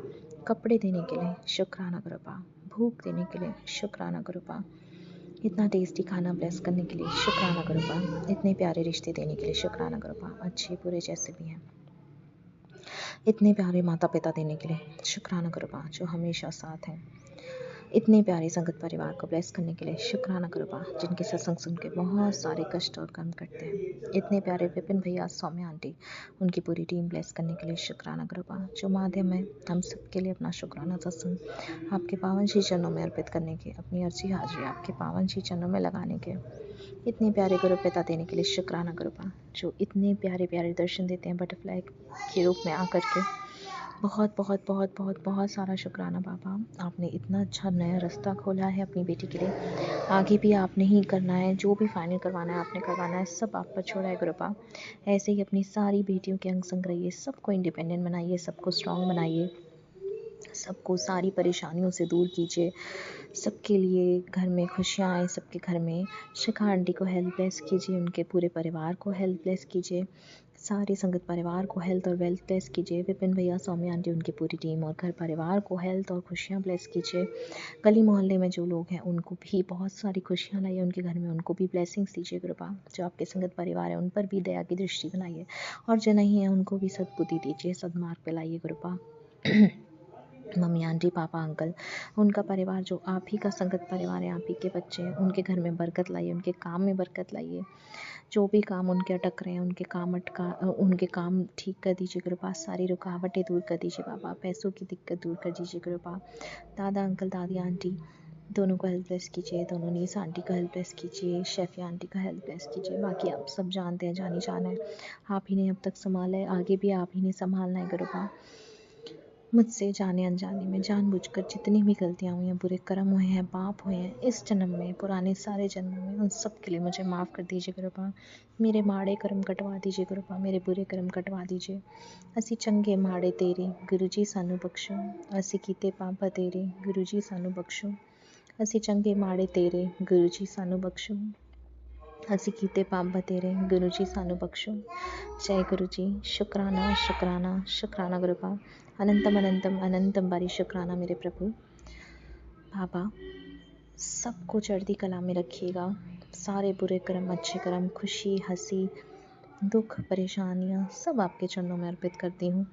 [SPEAKER 1] कपड़े देने के लिए शुक्राना गुरुपा। भूख देने के लिए शुक्राना गुरुपा। इतना टेस्टी खाना ब्लेस करने के लिए शुक्राना गुरुपा। इतने प्यारे रिश्ते देने के लिए शुक्राना गुरुपा। अच्छे बुरे जैसे भी हैं। इतने प्यारे माता पिता देने के लिए शुक्राना गुरुपा जो हमेशा साथ हैं। इतने प्यारे संगत परिवार को ब्लेस करने के लिए शुक्राना गुरुपा जिनके सत्संग सुन के बहुत सारे कष्ट और कर्म करते हैं। इतने प्यारे विपिन भैया सौम्या आंटी उनकी पूरी टीम ब्लेस करने के लिए शुक्राना गुरुपा जो माध्यम है हम सबके लिए अपना शुक्राना सत्संग आपके पावन श्री चरणों में अर्पित करने के, अपनी अर्जी हाजिरी आपके पावन श्री चरणों में लगाने के। इतने प्यारे गुरु पिता देने के लिए शुक्राना गुरुपा जो इतने प्यारे प्यारे दर्शन देते हैं बटरफ्लाई के रूप में आकर के। बहुत बहुत बहुत बहुत बहुत सारा शुक्राना बाबा। आपने इतना अच्छा नया रास्ता खोला है अपनी बेटी के लिए। आगे भी आपने ही करना है। जो भी फाइनल करवाना है आपने करवाना है। सब आप पर छोड़ा है गुरुपा। ऐसे ही अपनी सारी बेटियों के अंग संग रहिए। सबको इंडिपेंडेंट बनाइए। सबको स्ट्रांग बनाइए। सबको सारी परेशानियों से दूर कीजिए। सबके लिए घर में खुशियाँ आए। सबके घर में शिखा आंटी को हेल्थ ब्लेस कीजिए। उनके पूरे परिवार को हेल्थ ब्लेस कीजिए। सारे संगत परिवार को हेल्थ और वेल्थ ब्लेस कीजिए। विपिन भैया सौम्या आंटी उनकी पूरी टीम और घर परिवार को हेल्थ और खुशियाँ ब्लेस कीजिए। गली मोहल्ले में जो लोग हैं उनको भी बहुत सारी खुशियाँ लाइए। उनके घर में उनको भी ब्लेसिंग्स दीजिए गुरुपा। जो आपके संगत परिवार है उन पर भी दया की दृष्टि बनाइए और जो नहीं है उनको भी सद्बुद्धि दीजिए। सद्मार्ग पे लाइए गुरुपा। मम्मी आंटी पापा अंकल उनका परिवार जो आप ही का संगत परिवार है, आप ही के बच्चे हैं, उनके घर में बरकत लाइए। उनके काम में बरकत लाइए। जो भी काम उनके अटक रहे हैं उनके काम ठीक कर दीजिए गुरुपा। सारी रुकावटें दूर कर दीजिए बाबा। पैसों की दिक्कत दूर कर दीजिए गुरुपा। दादा अंकल दादी आंटी दोनों को हेल्प ब्लेस कीजिए। दोनों नीस आंटी का हेल्प ब्लेस कीजिए। शेफिया आंटी का हेल्प ब्लेस कीजिए। बाकी आप सब जानते हैं, जानी जाना है। आप ही ने अब तक संभाला है, आगे भी आप ही ने संभालना है गुरुपा। मुझसे जाने अनजाने में जानबूझकर जितनी भी गलतियाँ हुई हैं, बुरे कर्म हुए हैं, पाप हुए हैं इस जन्म में, पुराने सारे जन्मों में, उन सब के लिए मुझे माफ़ कर दीजिए गुरुपा। मेरे माड़े कर्म कटवा दीजिए गुरुपा। मेरे बुरे कर्म कटवा दीजिए। असी चंगे माड़े तेरे गुरु जी सानू बख्शो। असी कीते पाप तेरे गुरु जी सानू बख्शो। असी चंगे माड़े तेरे गुरु जी सानू बख्शो। असी कीते पाप तेरे गुरु जी सानू बख्शो। जय गुरु जी। शुक्राना शुक्राना शुक्राना गुरुपा। अनंतम अनंतम अनंतम बारी शुक्राना मेरे प्रभु। बाबा सबको चढ़ती कला में रखिएगा। सारे बुरे कर्म अच्छे कर्म, खुशी हंसी दुख परेशानियाँ सब आपके चरणों में अर्पित करती हूँ।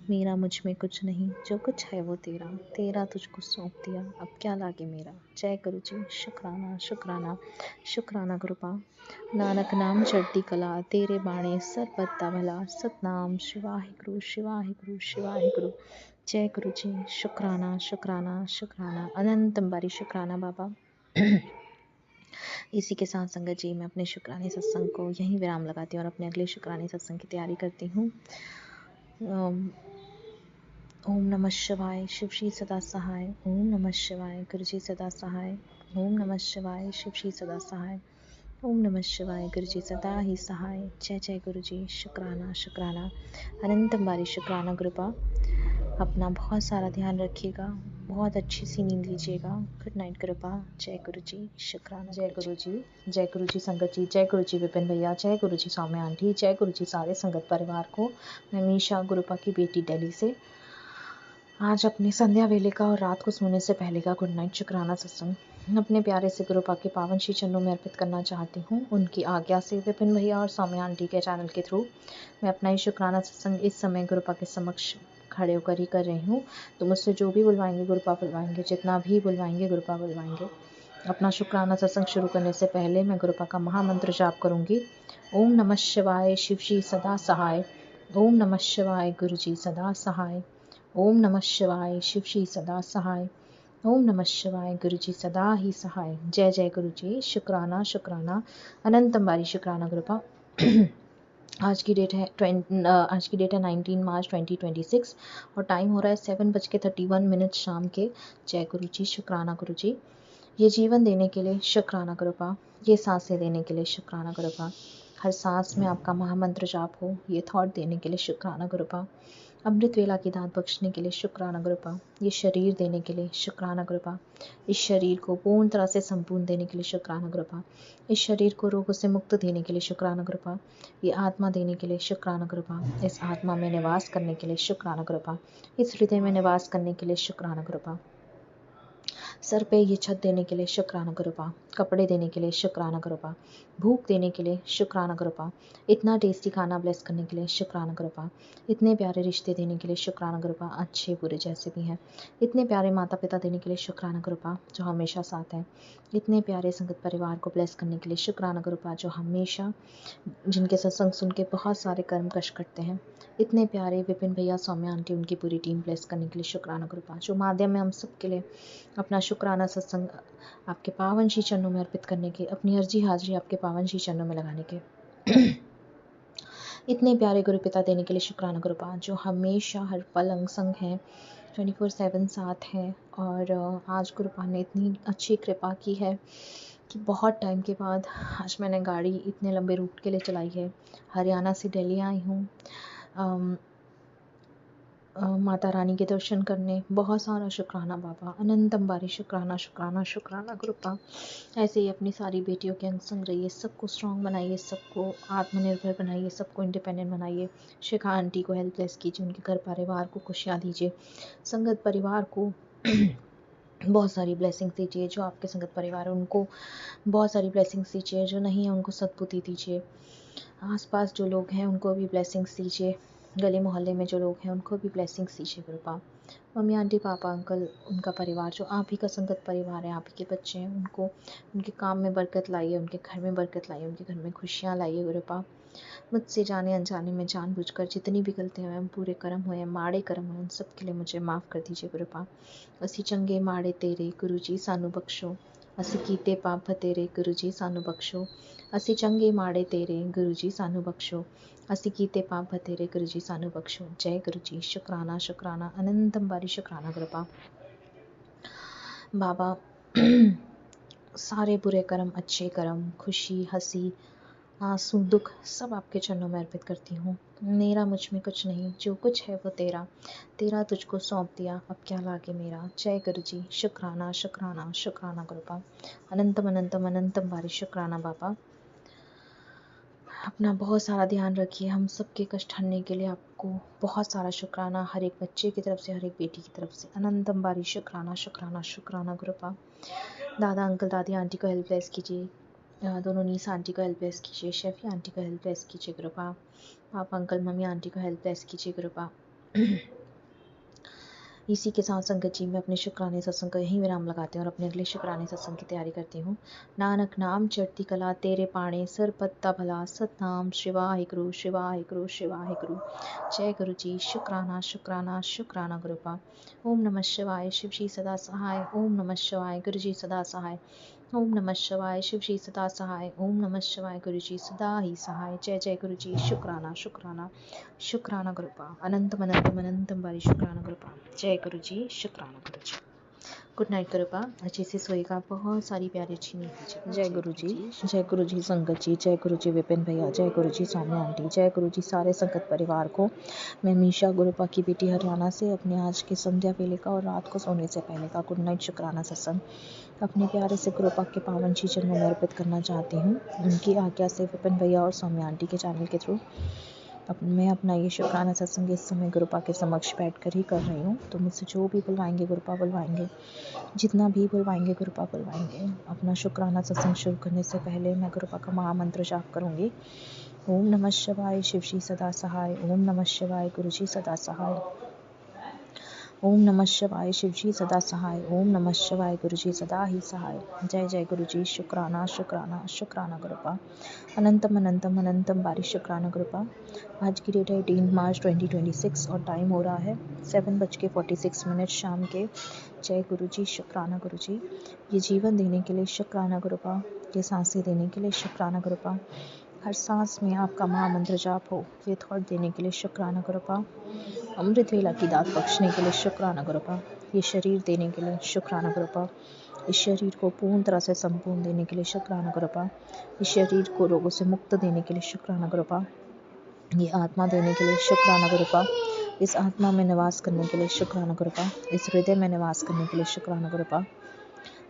[SPEAKER 3] मेरा मुझ में कुछ नहीं, जो कुछ है वो तेरा, तेरा तुझको सौंप दिया, अब क्या लागे मेरा। जय गुरु जी। शुक्राना शुक्राना शुक्राना कृपा। नानक नाम चढ़ती कला, तेरे बाणे सब बत्ता भला, सतनाम शिवाहिगुरु शिवाहिगुरु शिवाहिगुरु। जय गुरु जी। शुक्राना शुक्राना शुक्राना अनंत अंबारी शुक्राना बाबा। इसी के साथ संगत जी मैं अपने शुक्राने सत्संग को यहीं विराम लगाती हूँ और अपने अगले शुक्राने सत्संग की तैयारी करती हूँ। ओम नमः शिवाय, शिव श्री सदा सहाय। ओम नमः शिवाय, गुरु जी सदा सहाय। ओम नमः शिवाय, शिव श्री सदा सहाय। ओम नमः शिवाय, गुरु जी सदा ही सहाय। जय जय गुरु जी। शुक्राना शुक्राना अनंत बारी शुक्राना कृपा। अपना बहुत सारा ध्यान रखिएगा, बहुत अच्छी सी नींद लीजिएगा। गुड नाइट कृपा। जय गुरु जी। शुक्राना। जय गुरु जी। जय गुरु जी संगत जी। जय गुरु जी विपिन भैया। जय गुरु जी सौम्य आंटी। जय गुरु जी सारे संगत परिवार को। मैं मीशा गुरुपा की बेटी दिल्ली से आज अपने संध्या वेले का और रात को सोने से पहले का गुड नाइट शुक्राना सत्संग अपने प्यारे से गुरुपा के पावन श्री चरणों में अर्पित करना चाहती हूँ। उनकी आज्ञा से विपिन भैया और सौम्य आंटी के चैनल के थ्रू मैं अपना ही शुक्राना सत्संग इस समय गुरुपा के समक्ष खड़े होकर ही कर रही हूँ। तो मुझसे जो भी बुलवाएंगे गुरुपा बुलवाएंगे, जितना भी बुलवाएंगे गुरुपा बुलवाएंगे। अपना शुक्राना सत्संग शुरू करने से पहले मैं गुरुपा का महामंत्र जाप करूंगी। ओम नमः शिवाय, शिव जी सदा सहाय। ओम नमः शिवाय, गुरु जी सदा सहाय। ओम नमः शिवाय, शिव जी सदा सहाय। ओम नमः शिवाय, गुरु जी सदा ही सहाय। जय जय गुरु जी। शुक्राना शुक्राना अनंत अंबारी शुक्राना गुरुपा। आज की डेट है 19 मार्च 2026 और टाइम हो रहा है 7:31 शाम के। जय गुरु जी। शुक्राना गुरु जी। ये जीवन देने के लिए शुक्राना कृपा। ये सांसें देने के लिए शुक्राना कृपा। हर सांस में आपका महामंत्र जाप हो, ये थॉट देने के लिए शुक्राना कृपा। अमृत वेला की दात बख्शने के लिए शुक्राना कृपा। ये शरीर देने के लिए शुक्राना कृपा। इस शरीर को पूर्ण तरह से संपूर्ण देने के लिए शुक्राना कृपा। इस शरीर को रोगों से मुक्त देने के लिए शुक्राना कृपा। ये आत्मा देने के लिए शुक्राना कृपा। इस आत्मा में निवास करने के लिए शुक्राना कृपा। इस हृदय में निवास करने के लिए शुक्राना कृपा। सर पे ये छत देने के लिए शुक्राना कृपा। कपड़े देने के लिए शुक्राना कृपा। भूख देने के लिए शुक्राना कृपा। इतना टेस्टी खाना ब्लेस करने के लिए शुक्राना कृपा। इतने प्यारे रिश्ते देने के लिए शुक्राना कृपा, अच्छे बुरे जैसे भी हैं। इतने प्यारे माता पिता देने के लिए शुक्राना कृपा, जो हमेशा साथ हैं। इतने प्यारे संगत परिवार को ब्लेस करने के लिए शुक्राना कृपा, जो हमेशा जिनके सत्संग सुन के बहुत सारे कर्म कश करते हैं। इतने प्यारे विपिन भैया, सौम्या आंटी, उनकी पूरी टीम ब्लेस करने के लिए शुक्राना कृपा, जो माध्यम में हम सबके लिए अपना शुक्राना सत्संग आपके पावन श्री चरणों में अर्पित करने के, अपनी अर्जी हाजिरी आपके पावन श्री चरणों में लगाने के। इतने प्यारे गुरु पिता देने के लिए शुक्राना कृपा, जो हमेशा हर पल अंग संग हैं, 24/7 साथ हैं। और आज गुरुपा ने इतनी अच्छी कृपा की है कि बहुत टाइम के बाद आज मैंने गाड़ी इतने लंबे रूट के लिए चलाई है। हरियाणा से दिल्ली आई हूँ माता रानी के दर्शन करने। बहुत सारा शुक्राना बाबा, अनंत अंबारी शुक्राना शुक्राना शुक्राना कृपा। ऐसे ही अपनी सारी बेटियों के अंग संग रहिए, सबको स्ट्रॉन्ग बनाइए, सबको आत्मनिर्भर बनाइए, सबको इंडिपेंडेंट बनाइए। शिखा आंटी को हेल्पलेस कीजिए, उनके घर परिवार को खुशियाँ दीजिए, संगत परिवार को बहुत सारी ब्लेसिंग्स दीजिए। जो आपके संगत परिवार है उनको बहुत सारी ब्लेसिंग्स दीजिए, जो नहीं है उनको सद्बुद्धि दीजिए। आसपास जो लोग हैं उनको भी ब्लेसिंग्स दीजिए, गली मोहल्ले में जो लोग हैं उनको भी ब्लेसिंग्स दीजिए कृपा। मम्मी आंटी पापा अंकल, उनका परिवार जो आप ही का संगत परिवार है, आप ही के बच्चे हैं, उनको उनके काम में बरकत लाइए, उनके घर में बरकत लाइए, उनके घर में खुशियाँ लाइए कृपा। मुझसे जाने अनजाने में जानबूझकर जितनी भी गलतियाँ हुए, पूरे कर्म हुए, माड़े कर्म हुए, उन सब के लिए मुझे माफ़ कर दीजिए कृपा। असी चंगे माड़े तेरे गुरु जी सानू बख्शो, असी कीते पाप तेरे गुरु जी सानू बख्शो। असी चंगे माड़े तेरे गुरु जी सानू बख्शो, असी कीते पाप तेरे गुरु जी सानू बख्शो। जय गुरु जी। शुक्राना शुक्राना अनंत अंबारी शुक्राना कृपा बाबा। सारे बुरे कर्म, अच्छे कर्म, खुशी, हंसी, आंसू, दुख सब आपके चरणों में अर्पित करती हूँ। मेरा मुझ में कुछ नहीं, जो कुछ है वो तेरा, तेरा तुझको सौंप दिया, अब क्या लागे मेरा। जय गुरु जी। शुक्राना शुक्राना शुक्राना कृपा। अनंतम अनंतम अनंतम बारी शुक्राना बाबा। अपना बहुत सारा ध्यान रखिए, हम सबके कष्ट हरने के लिए आपको बहुत सारा शुक्राना, हर एक बच्चे की तरफ से, हर एक बेटी की तरफ से अनंतम बारी शुक्राना शुक्राना शुक्राना कृपा। दादा अंकल दादी आंटी को हेल्पलेस कीजिए, दोनों नीस आंटी को हेल्पलेस कीजिए, शेफी आंटी को हेल्पलेस कीजिए कृपा। पापा अंकल मम्मी आंटी को हेल्पलेस कीजिए कृपा। इसी के साथ संगत जी मैं अपने शुक्राने सत्संग को यहीं विराम लगाती हूँ और अपने अगले शुक्राने सत्संग की तैयारी करती हूँ। नानक नाम चढ़ती कला तेरे पाणे सिर पत्ता भला सतनाम शिवाय गुरु शिवाय गुरु शिवाय गुरु। जय गुरु जी। शुक्राना शुक्राना शुक्राना गुरुपा। ओम नमः शिवाय शिव जी सदा सहाय। ओम नमः शिवाय गुरु जी सदा सहाय। ओम नमः शिवाय शिव जी सदा सहाय। ओम नमः शिवाय गुरु जी सदा ही सहाय। जय जय गुरु जी। शुक्राना शुक्राना शुक्राना गुरुपा। अनंतम अनंतम अनंतम बारी शुक्राना गुरुपा। जय गुरु जी। शुक्राना गुरु जी। Good night गुरुपा। अच्छे से सोएगा, बहुत सारी प्यारी अच्छी नींद लीजिएगा। जय गुरु जी। जय गुरु जी संगत जी। जय गुरु जी विपिन भैया। जय गुरु जी सौम्या आंटी। जय गुरु जी सारे संगत परिवार को। मैं मीशा गुरुपा की बेटी हरियाणा से अपने आज के संध्या वेले का और रात को सोने से पहले का गुड नाइट शुक्राना सत्संग अपने प्यारे से गुरुपा के पावन श्री चरणों में अर्पित करना चाहती हूँ। उनकी आज्ञा से विपिन भैया और सौम्या आंटी के चैनल के थ्रू मैं अपना ये शुक्राना सत्संग इस समय गुरुपा के समक्ष बैठकर ही कर रही हूँ। तो मुझसे जो भी बुलवाएंगे गुरुपा बुलवाएंगे, जितना भी बुलवाएंगे गुरुपा बुलवाएंगे। अपना शुक्राना सत्संग शुरू करने से पहले मैं गुरुपा का महामंत्र जाप करूँगी। ओम नमः शिवाय शिव जी सदा सहाय। ओम नमः शिवाय गुरु जी सदा सहाय। ओम नमः शिवाय शिव जी सदा सहाय। ओम नमः शिवाय गुरु जी सदा ही सहाय। जय जय गुरु जी। शुक्राना शुक्राना शुक्राना गुरुपा। अनंतम अनंतम अनंतम बारी शुक्राना गुरुपा। आज की डेट है 18 मार्च 2026 और टाइम हो रहा है 7:46 शाम के। जय गुरु जी। शुक्राना गुरु जी। ये जीवन देने के लिए शुक्राना गुरुपा। ये सांसें देने के लिए शुक्राना गुरुपा। हर सांस में आपका महामंत्र जाप हो, ये थॉट देने के लिए शुक्राना गुरुपा। अमृत वेला की दात बख्शने के लिए शुक्राना गुरुपा। ये शरीर देने के लिए शुक्राना गुरुपा। इस शरीर को पूर्ण तरह से संपूर्ण देने के लिए शुक्राना गुरुपा। इस शरीर को रोगों से मुक्त देने के लिए शुक्राना गुरुपा। ये आत्मा देने के लिए शुक्राना गुरुपा। इस आत्मा में निवास करने के लिए शुक्राना गुरुपा। इस हृदय में निवास करने के लिए शुक्राना गुरुपा।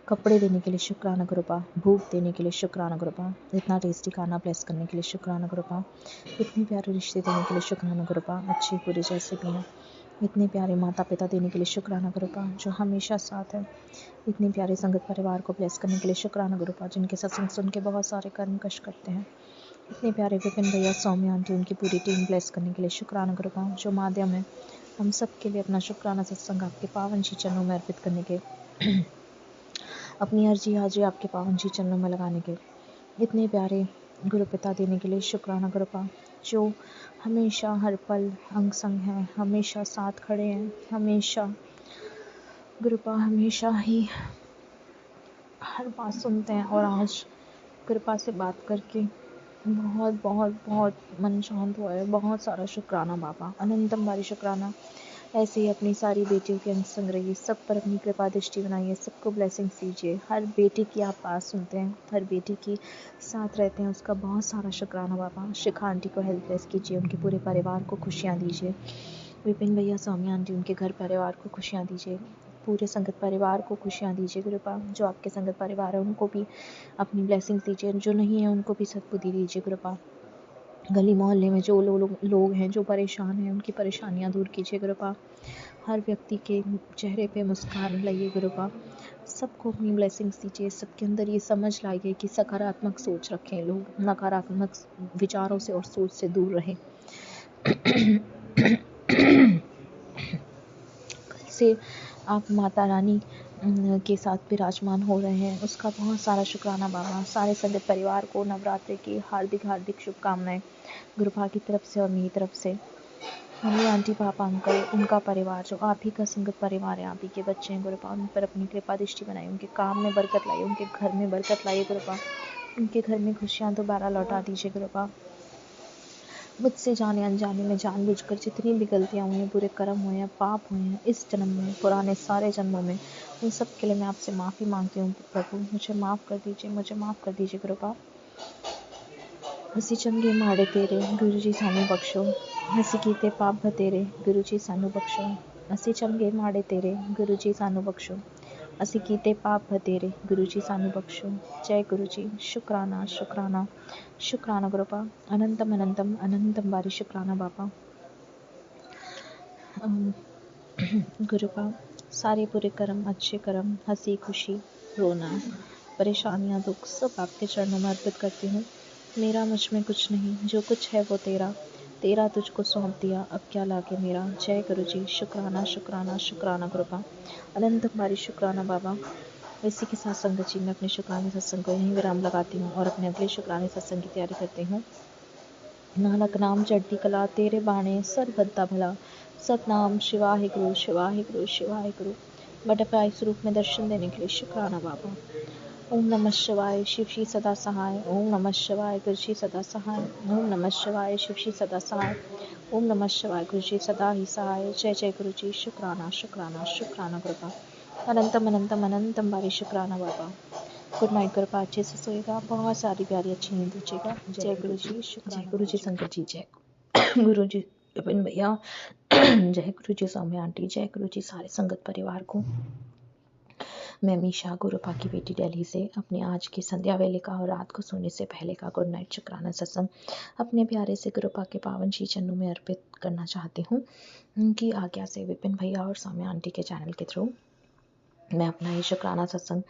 [SPEAKER 3] कपड़े देने के लिए शुक्राना गुरुपा। भूख देने के लिए शुक्राना गुरुपा। इतना टेस्टी खाना ब्लेस करने के लिए शुक्राना गुरुपा। इतने प्यारे रिश्ते देने के लिए शुक्राना गुरुपा। अच्छे बुरे जैसे भी हैं। इतने प्यारे माता पिता देने के लिए शुक्राना गुरुपा जो हमेशा साथ है। इतने प्यारे संगत परिवार को ब्लेस करने के लिए शुक्राना गुरुपा जिनके सत्संग सुन के बहुत सारे कर्म कष्ट करते हैं। इतने प्यारे विपिन भैया सौम्या आंटी उनकी पूरी टीम ब्लेस करने के लिए शुक्राना गुरुपा जो माध्यम है हम सब के लिए अपना शुक्राना सत्संग आपके पावन श्री चरणों में अर्पित करने के अपनी अर्जी हाजिरी आपके पावन श्री चरणों में लगाने के इतने प्यारे गुरु पिता देने के लिए शुक्राना गुरुपा जो हमेशा हर पल अंग संग हैं, हमेशा साथ खड़े हैं, हमेशा गुरुपा हमेशा ही हर बात सुनते हैं। और आज कृपा से बात करके बहुत बहुत बहुत मन शांत हुआ है। बहुत सारा शुक्राना बाबा। अनंतम बारी शुक्राना। ऐसे ही अपनी सारी बेटियों के अंग संग रहिए, सब पर अपनी कृपा दृष्टि बनाइए, सबको ब्लेसिंग्स दीजिए। हर बेटी की आप बात सुनते हैं, हर बेटी की साथ रहते हैं, उसका बहुत सारा शुक्राना बाबा। शिखा आंटी को हेल्प ब्लेस कीजिए, उनके पूरे परिवार को खुशियाँ दीजिए। विपिन भैया सौम्या आंटी उनके घर परिवार को खुशियाँ दीजिए। पूरे संगत परिवार को खुशियाँ दीजिए गुरुपा। जो आपके संगत परिवार है उनको भी अपनी ब्लेसिंग्स दीजिए, जो नहीं है उनको भी सद्बुद्धि दीजिए गुरुपा। गली मोहल्ले में जो लोग हैं जो परेशान हैं उनकी परेशानियां दूर कीजिए गुरुपा। हर व्यक्ति के चेहरे पे मुस्कान लाइए गुरुपा। सबको अपनी ब्लेसिंग्स दीजिए। सबके अंदर ये समझ लाइए कि सकारात्मक सोच रखें लोग, नकारात्मक विचारों से और सोच से दूर रहें। कल से आप माता रानी के साथ विराजमान हो रहे हैं, उसका बहुत सारा शुक्राना बाबा। सारे संगत परिवार को नवरात्रि की हार्दिक हार्दिक शुभकामनाएं गुरुपा की तरफ से और मेरी तरफ से। मम्मी आंटी पापा अंकल उनका परिवार जो आप ही का संगत परिवार है, आप ही के बच्चे हैं गुरुपा, उन पर अपनी कृपा दृष्टि बनाइए, उनके काम में बरकत लाइए, उनके घर में बरकत लाइए गुरुपा। उनके घर में खुशियाँ दोबारा लौटा दीजिए गुरुपा। मुझसे जाने अनजाने में जानबूझकर जितनी भी गलतियाँ हुई हैं, बुरे कर्म हुए हैं, पाप हुए हैं इस जन्म में, पुराने सारे जन्मों में, उन सब के लिए मैं आपसे माफ़ी मांगती हूँ प्रभु। मुझे माफ़ कर दीजिए, मुझे माफ़ कर दीजिए गुरुपा। ਅਸੀਂ ਚੰਗੇ ਮਾੜੇ ਤੇਰੇ ਗੁਰੂ ਜੀ ਸਾਨੂੰ ਬਖਸ਼ੋ, ਅਸੀਂ ਕੀਤੇ ਪਾਪ ਬਥੇਰੇ ਗੁਰੂ ਜੀ ਸਾਨੂੰ ਬਖਸ਼ੋ। ਅਸੀਂ ਚੰਗੇ ਮਾੜੇ ਤੇਰੇ ਗੁਰੂ ਜੀ ਸਾਨੂੰ ਬਖਸ਼ੋ, ਅਸੀਂ ਕੀਤੇ ਪਾਪ ਬਥੇਰੇ ਗੁਰੂ ਜੀ ਸਾਨੂੰ ਬਖਸ਼ੋ। जय गुरु जी। शुक्राना शुक्राना शुक्राना गुरुपा। अनंतम अनंतम अनंतम बारी शुक्राना बाबा। गुरुपा सारे बुरे कर्म अच्छे कर्म, हंसी खुशी रोना परेशानियाँ दुख सब आपके चरणों में अर्पित करती हूँ। मेरा मुझ में कुछ नहीं, जो कुछ है वो तेरा, तेरा तुझको सौंप दिया, अब क्या लागे मेरा। जय गुरु जी। शुक्राना शुक्राना शुक्राना कृपा, अनंत हमारी शुक्राना बाबा। इसी के साथ संगत जी मैं अपने शुक्राने सत्संग को यहीं विराम लगाती हूँ और अपने अगले शुक्राने सत्संग की तैयारी करती हूँ। नानक नाम चढ़ती कला, तेरे बाणे सर बद्दा भला। सतनाम शिवाहे गुरु शिवाहे गुरु शिवाहे गुरु। बटरफ्लाई स्वरूप में दर्शन देने के लिए शुक्राना बाबा। ओम नमः शिवाय, शिव श्री सदा सहाय। ओम नमः शिवाय, गुरु श्री सदा सहाय। ओम नमः शिवाय, शिव श्री सदा सहाय। ओम नमः शिवाय, गुरु जी सदा ही सहाय। जय जय गुरु जी। शुक्राना शुक्राना शुक्राना कृपा, अनंतम अनंतम अनंतम बारी शुक्राना बाबा। गुड नाइट कृपा, अच्छे से सोएगा, बहुत सारी प्यारी अच्छी नींद लीजिएगा। जय गुरु जी।
[SPEAKER 1] जय
[SPEAKER 3] शुक्राना
[SPEAKER 1] गुरु जी
[SPEAKER 3] गुरु जी।
[SPEAKER 1] संगत जी, जय गुरु जी विपिन भैया, जय गुरु जी सौम्या आंटी, जय गुरु जी सारे संगत परिवार को। मैं मीशा गुरुपा की बेटी दिल्ली से अपने आज की संध्या वेले का और रात को सोने से पहले का गुड नाइट शुक्राना सत्संग अपने प्यारे से गुरुपा के पावन श्री चरणों में अर्पित करना चाहती हूँ। उनकी आज्ञा से विपिन भैया और सौम्या आंटी के चैनल के थ्रू मैं अपना ये शुक्राना सत्संग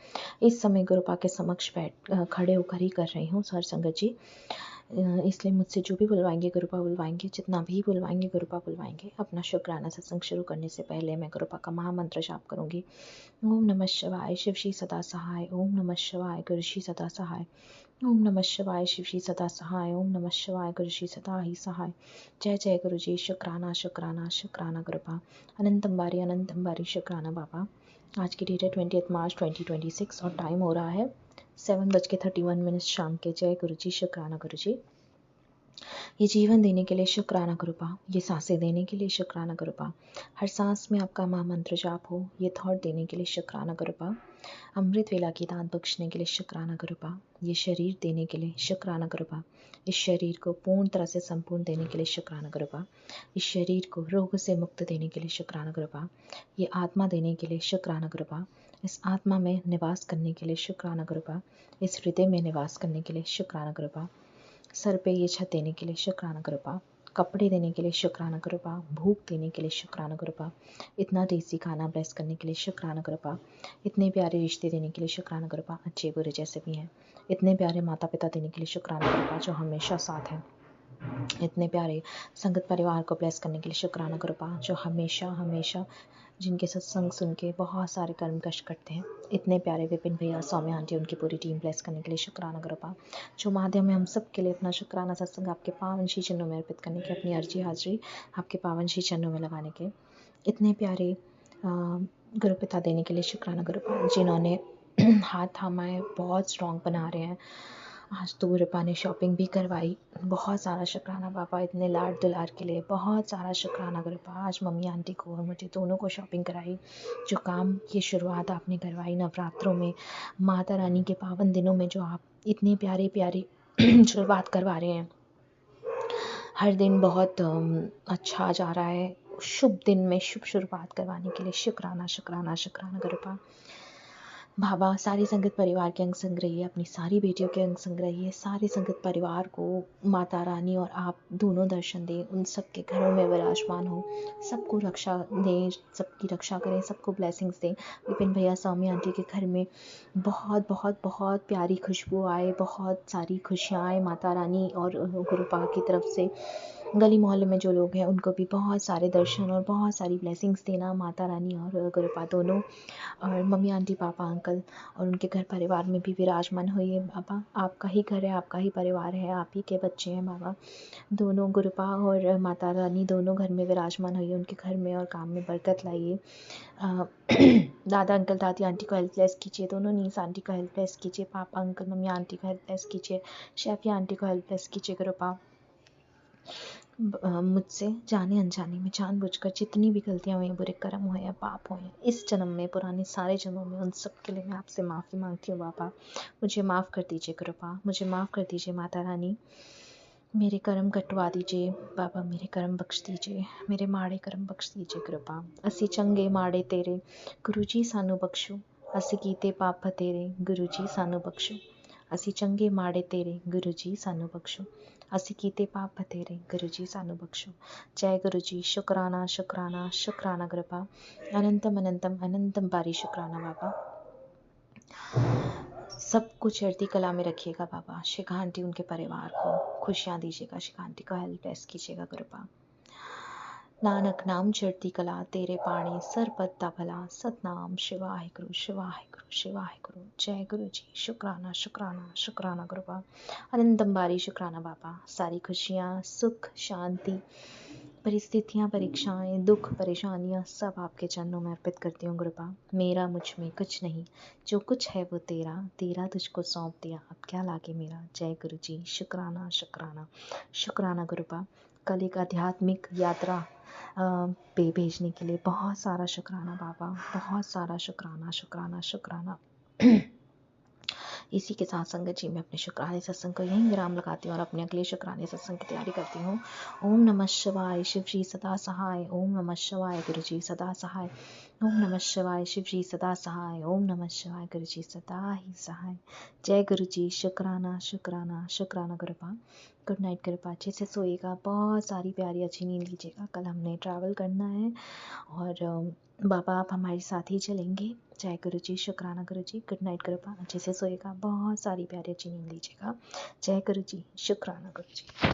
[SPEAKER 1] इस समय गुरुपा के समक्ष खड़े होकर ही कर रही हूँ सर संगत जी। इसलिए मुझसे जो भी बुलवाएंगे गुरुपा बुलवाएंगे, जितना भी बुलवाएंगे गुरुपा बुलवाएंगे। अपना शुक्राना सत्संग शुरू करने से पहले मैं गुरुपा का महामंत्र जाप करूंगी। ओम नमः शिवाय, शिव श्री सदा सहाय। ओम नमः शिवाय, गुरु श्री सदा सहाय। ओम नमः शिवाय, शिव श्री सदा सहाय। ओम नमः शिवाय, गुरु श्री सदा ही सहाय। जय जय गुरु जी। शुक्राना शुक्राना शुक्राना गुरुपा, अनंतम बारी शुक्राना बाबा। आज की डेट है 20 मार्च 2026 और टाइम हो रहा है 7:31 शाम के। जय गुरु जी। शुक्राना गुरु जी। ये जीवन देने के लिए शुक्राना गुरुपा, ये सांसें देने के लिए शुक्राना गुरुपा, हर सांस में आपका महामंत्र जाप हो, ये थॉट देने के लिए शुक्राना गुरुपा, अमृत वेला की दान बख्शने के लिए शुक्राना गुरुपा, ये शरीर देने के लिए शुक्राना गुरुपा, इस शरीर को पूर्ण तरह से संपूर्ण देने के लिए शुक्राना गुरुपा, इस शरीर को रोग से मुक्त देने के लिए शुक्राना गुरुपा, ये आत्मा देने के लिए शुक्राना गुरुपा, इस आत्मा में निवास करने के लिए शुक्राना गुरुपा, इस हृदय में निवास करने के लिए शुक्राना गुरुपा, सर पे ये छत देने के लिए शुक्राना गुरुपा, कपड़े देने के लिए शुक्राना गुरुपा, भूख देने के लिए शुक्राना गुरुपा, इतना देसी खाना ब्लेस करने के लिए शुक्राना गुरुपा, इतने प्यारे रिश्ते देने के लिए शुक्राना गुरुपा, अच्छे बुरे जैसे भी हैं, इतने प्यारे माता पिता देने के लिए शुक्राना गुरुपा जो हमेशा साथ हैं, इतने प्यारे संगत परिवार को ब्लेस करने के लिए शुक्राना गुरुपा जो हमेशा हमेशा जिनके सत्संग सुन के बहुत सारे कर्म कष्ट करते हैं, इतने प्यारे विपिन भैया, सौम्या आंटी, उनकी पूरी टीम ब्लेस करने के लिए शुक्राना गुरुपा जो माध्यम है हम सब के लिए अपना शुक्राना सत्संग आपके पावन श्री चरणों में अर्पित करने के, अपनी अर्जी हाजिरी आपके पावन श्री चरणों में लगाने के, इतने प्यारे गुरु पिता देने के लिए शुक्राना गुरुपा जिन्होंने हाथ थामाए, बहुत स्ट्रॉन्ग बना रहे हैं। आज तो गुरुपा ने शॉपिंग भी करवाई, बहुत सारा शुक्राना बाबा इतने लाड दुलार के लिए, बहुत सारा शुक्राना गुरुपा। आज मम्मी आंटी को और मुझे दोनों को शॉपिंग कराई, जो काम की शुरुआत आपने करवाई नवरात्रों में, माता रानी के पावन दिनों में जो आप इतनी प्यारी प्यारी शुरुआत करवा रहे हैं। हर दिन बहुत अच्छा जा रहा है, शुभ दिन में शुभ शुरुआत करवाने के लिए शुक्राना शुक्राना शुक्राना गुरुपा। बाबा सारी संगत परिवार के अंग संग रहिए, अपनी सारी बेटियों के अंग संग रहिए, सारे संगत परिवार को माता रानी और आप दोनों दर्शन दें, उन सबके घरों में विराजमान हो, सबको रक्षा दें, सबकी रक्षा करें, सबको ब्लेसिंग्स दें। विपिन भैया, सौम्या आंटी के घर में बहुत बहुत बहुत प्यारी खुशबू आए, बहुत सारी खुशियाँ आए माता रानी और गुरुपा की तरफ से। गली मोहल्ले में जो लोग हैं उनको भी बहुत सारे दर्शन और बहुत सारी ब्लेसिंग्स देना, माता रानी और गुरुपा दोनों, और मम्मी आंटी पापा अंकल और उनके घर परिवार में भी विराजमान होइए। बाबा आपका ही घर है, आपका ही परिवार है, आप ही के बच्चे हैं बाबा। दोनों गुरुपा और माता रानी दोनों घर में विराजमान होइए, उनके घर में और काम में बरकत लाइए। दादा अंकल दादी आंटी को हेल्प ब्लेस कीजिए, दोनों नीस आंटी को हेल्प ब्लेस कीजिए, पापा अंकल मम्मी आंटी को हेल्प ब्लेस कीजिए, शेफी आंटी को हेल्प ब्लेस कीजिए गुरुपा। मुझसे जाने अनजाने में जानबूझकर जितनी भी गलतियां हुई, बुरे कर्म हुए या पाप हुए इस जन्म में, पुराने सारे जन्मों में, उन सब के लिए मैं आपसे माफ़ी मांगती हूँ बाबा। मुझे माफ़ कर दीजिए गुरुपा, मुझे माफ़ कर दीजिए माता रानी, मेरे कर्म कटवा दीजिए बाबा, मेरे कर्म बख्श दीजिए, मेरे माड़े कर्म बख्श दीजिए कृपा। असी चंगे माड़े तेरे गुरु जी सानू बख्शो, असी कीते पाप तेरे गुरु जी सानू बख्शो, असी चंगे माड़े तेरे गुरु जी सानू बख्शो, असी कीते पाप तेरे गुरु जी सानू बख्शो। जय गुरु जी। शुक्राना शुक्राना शुक्राना कृपा, अनंतम अनंतम अनंतम बारी शुक्राना बाबा।
[SPEAKER 3] सबको चढ़ती कला में रखिएगा बाबा। शिखा आंटी उनके परिवार को खुशियाँ दीजिएगा, शिखा आंटी को हेल्प बेस्ट कीजिएगा कृपा। नानक नाम चढ़ती कला तेरे पाणी सर पत्ता भला, सतनाम शिवाय गुरु शिवाय गुरु शिवाय गुरु। जय गुरु जी। शुक्राना शुक्राना शुक्राना कृपा। अनंत अंबारी शुक्राना बाबा। सारी खुशियाँ, सुख, शांति, परिस्थितियाँ, परीक्षाएं, दुख, परेशानियाँ सब आपके चरणों में अर्पित करती हूँ कृपा। मेरा मुझ में कुछ नहीं, जो कुछ है वो तेरा, तेरा तुझको सौंप दिया, अब क्या लागे मेरा। जय गुरु जी। शुक्राना शुक्राना शुक्राना गुरुपा। कल एक आध्यात्मिक यात्रा पे भेजने के लिए बहुत सारा शुक्राना बाबा, बहुत सारा शुक्राना शुक्राना शुक्राना। इसी के साथ संगत जी मैं अपने शुक्राने सत्संग को यहीं विराम लगाती हूँ और अपने अगले शुक्राने सत्संग की तैयारी करती हूँ। ओम नमः शिवाय, शिव जी सदा सहाय। ओम नमः शिवाय, गुरु जी सदा सहाय। ओम नमः शिवाय, शिव जी सदा सहाय। ओम नमः शिवाय, गुरु जी सदा ही सहाय। जय गुरु जी। शुक्राना शुक्राना शुक्राना कृपा। गुड नाइट कृपा। अच्छे से सोइएगा, बहुत सारी प्यारी अच्छी नींद लीजिएगा। कल हमने ट्रैवल करना है और बाबा आप हमारे साथ ही चलेंगे। जय गुरु जी। शुक्राना गुरु जी। गुड नाइट कृपा। अच्छे से सोइएगा, बहुत सारी प्यारी अच्छी नींद लीजिएगा। जय गुरु जी। शुक्राना गुरु जी।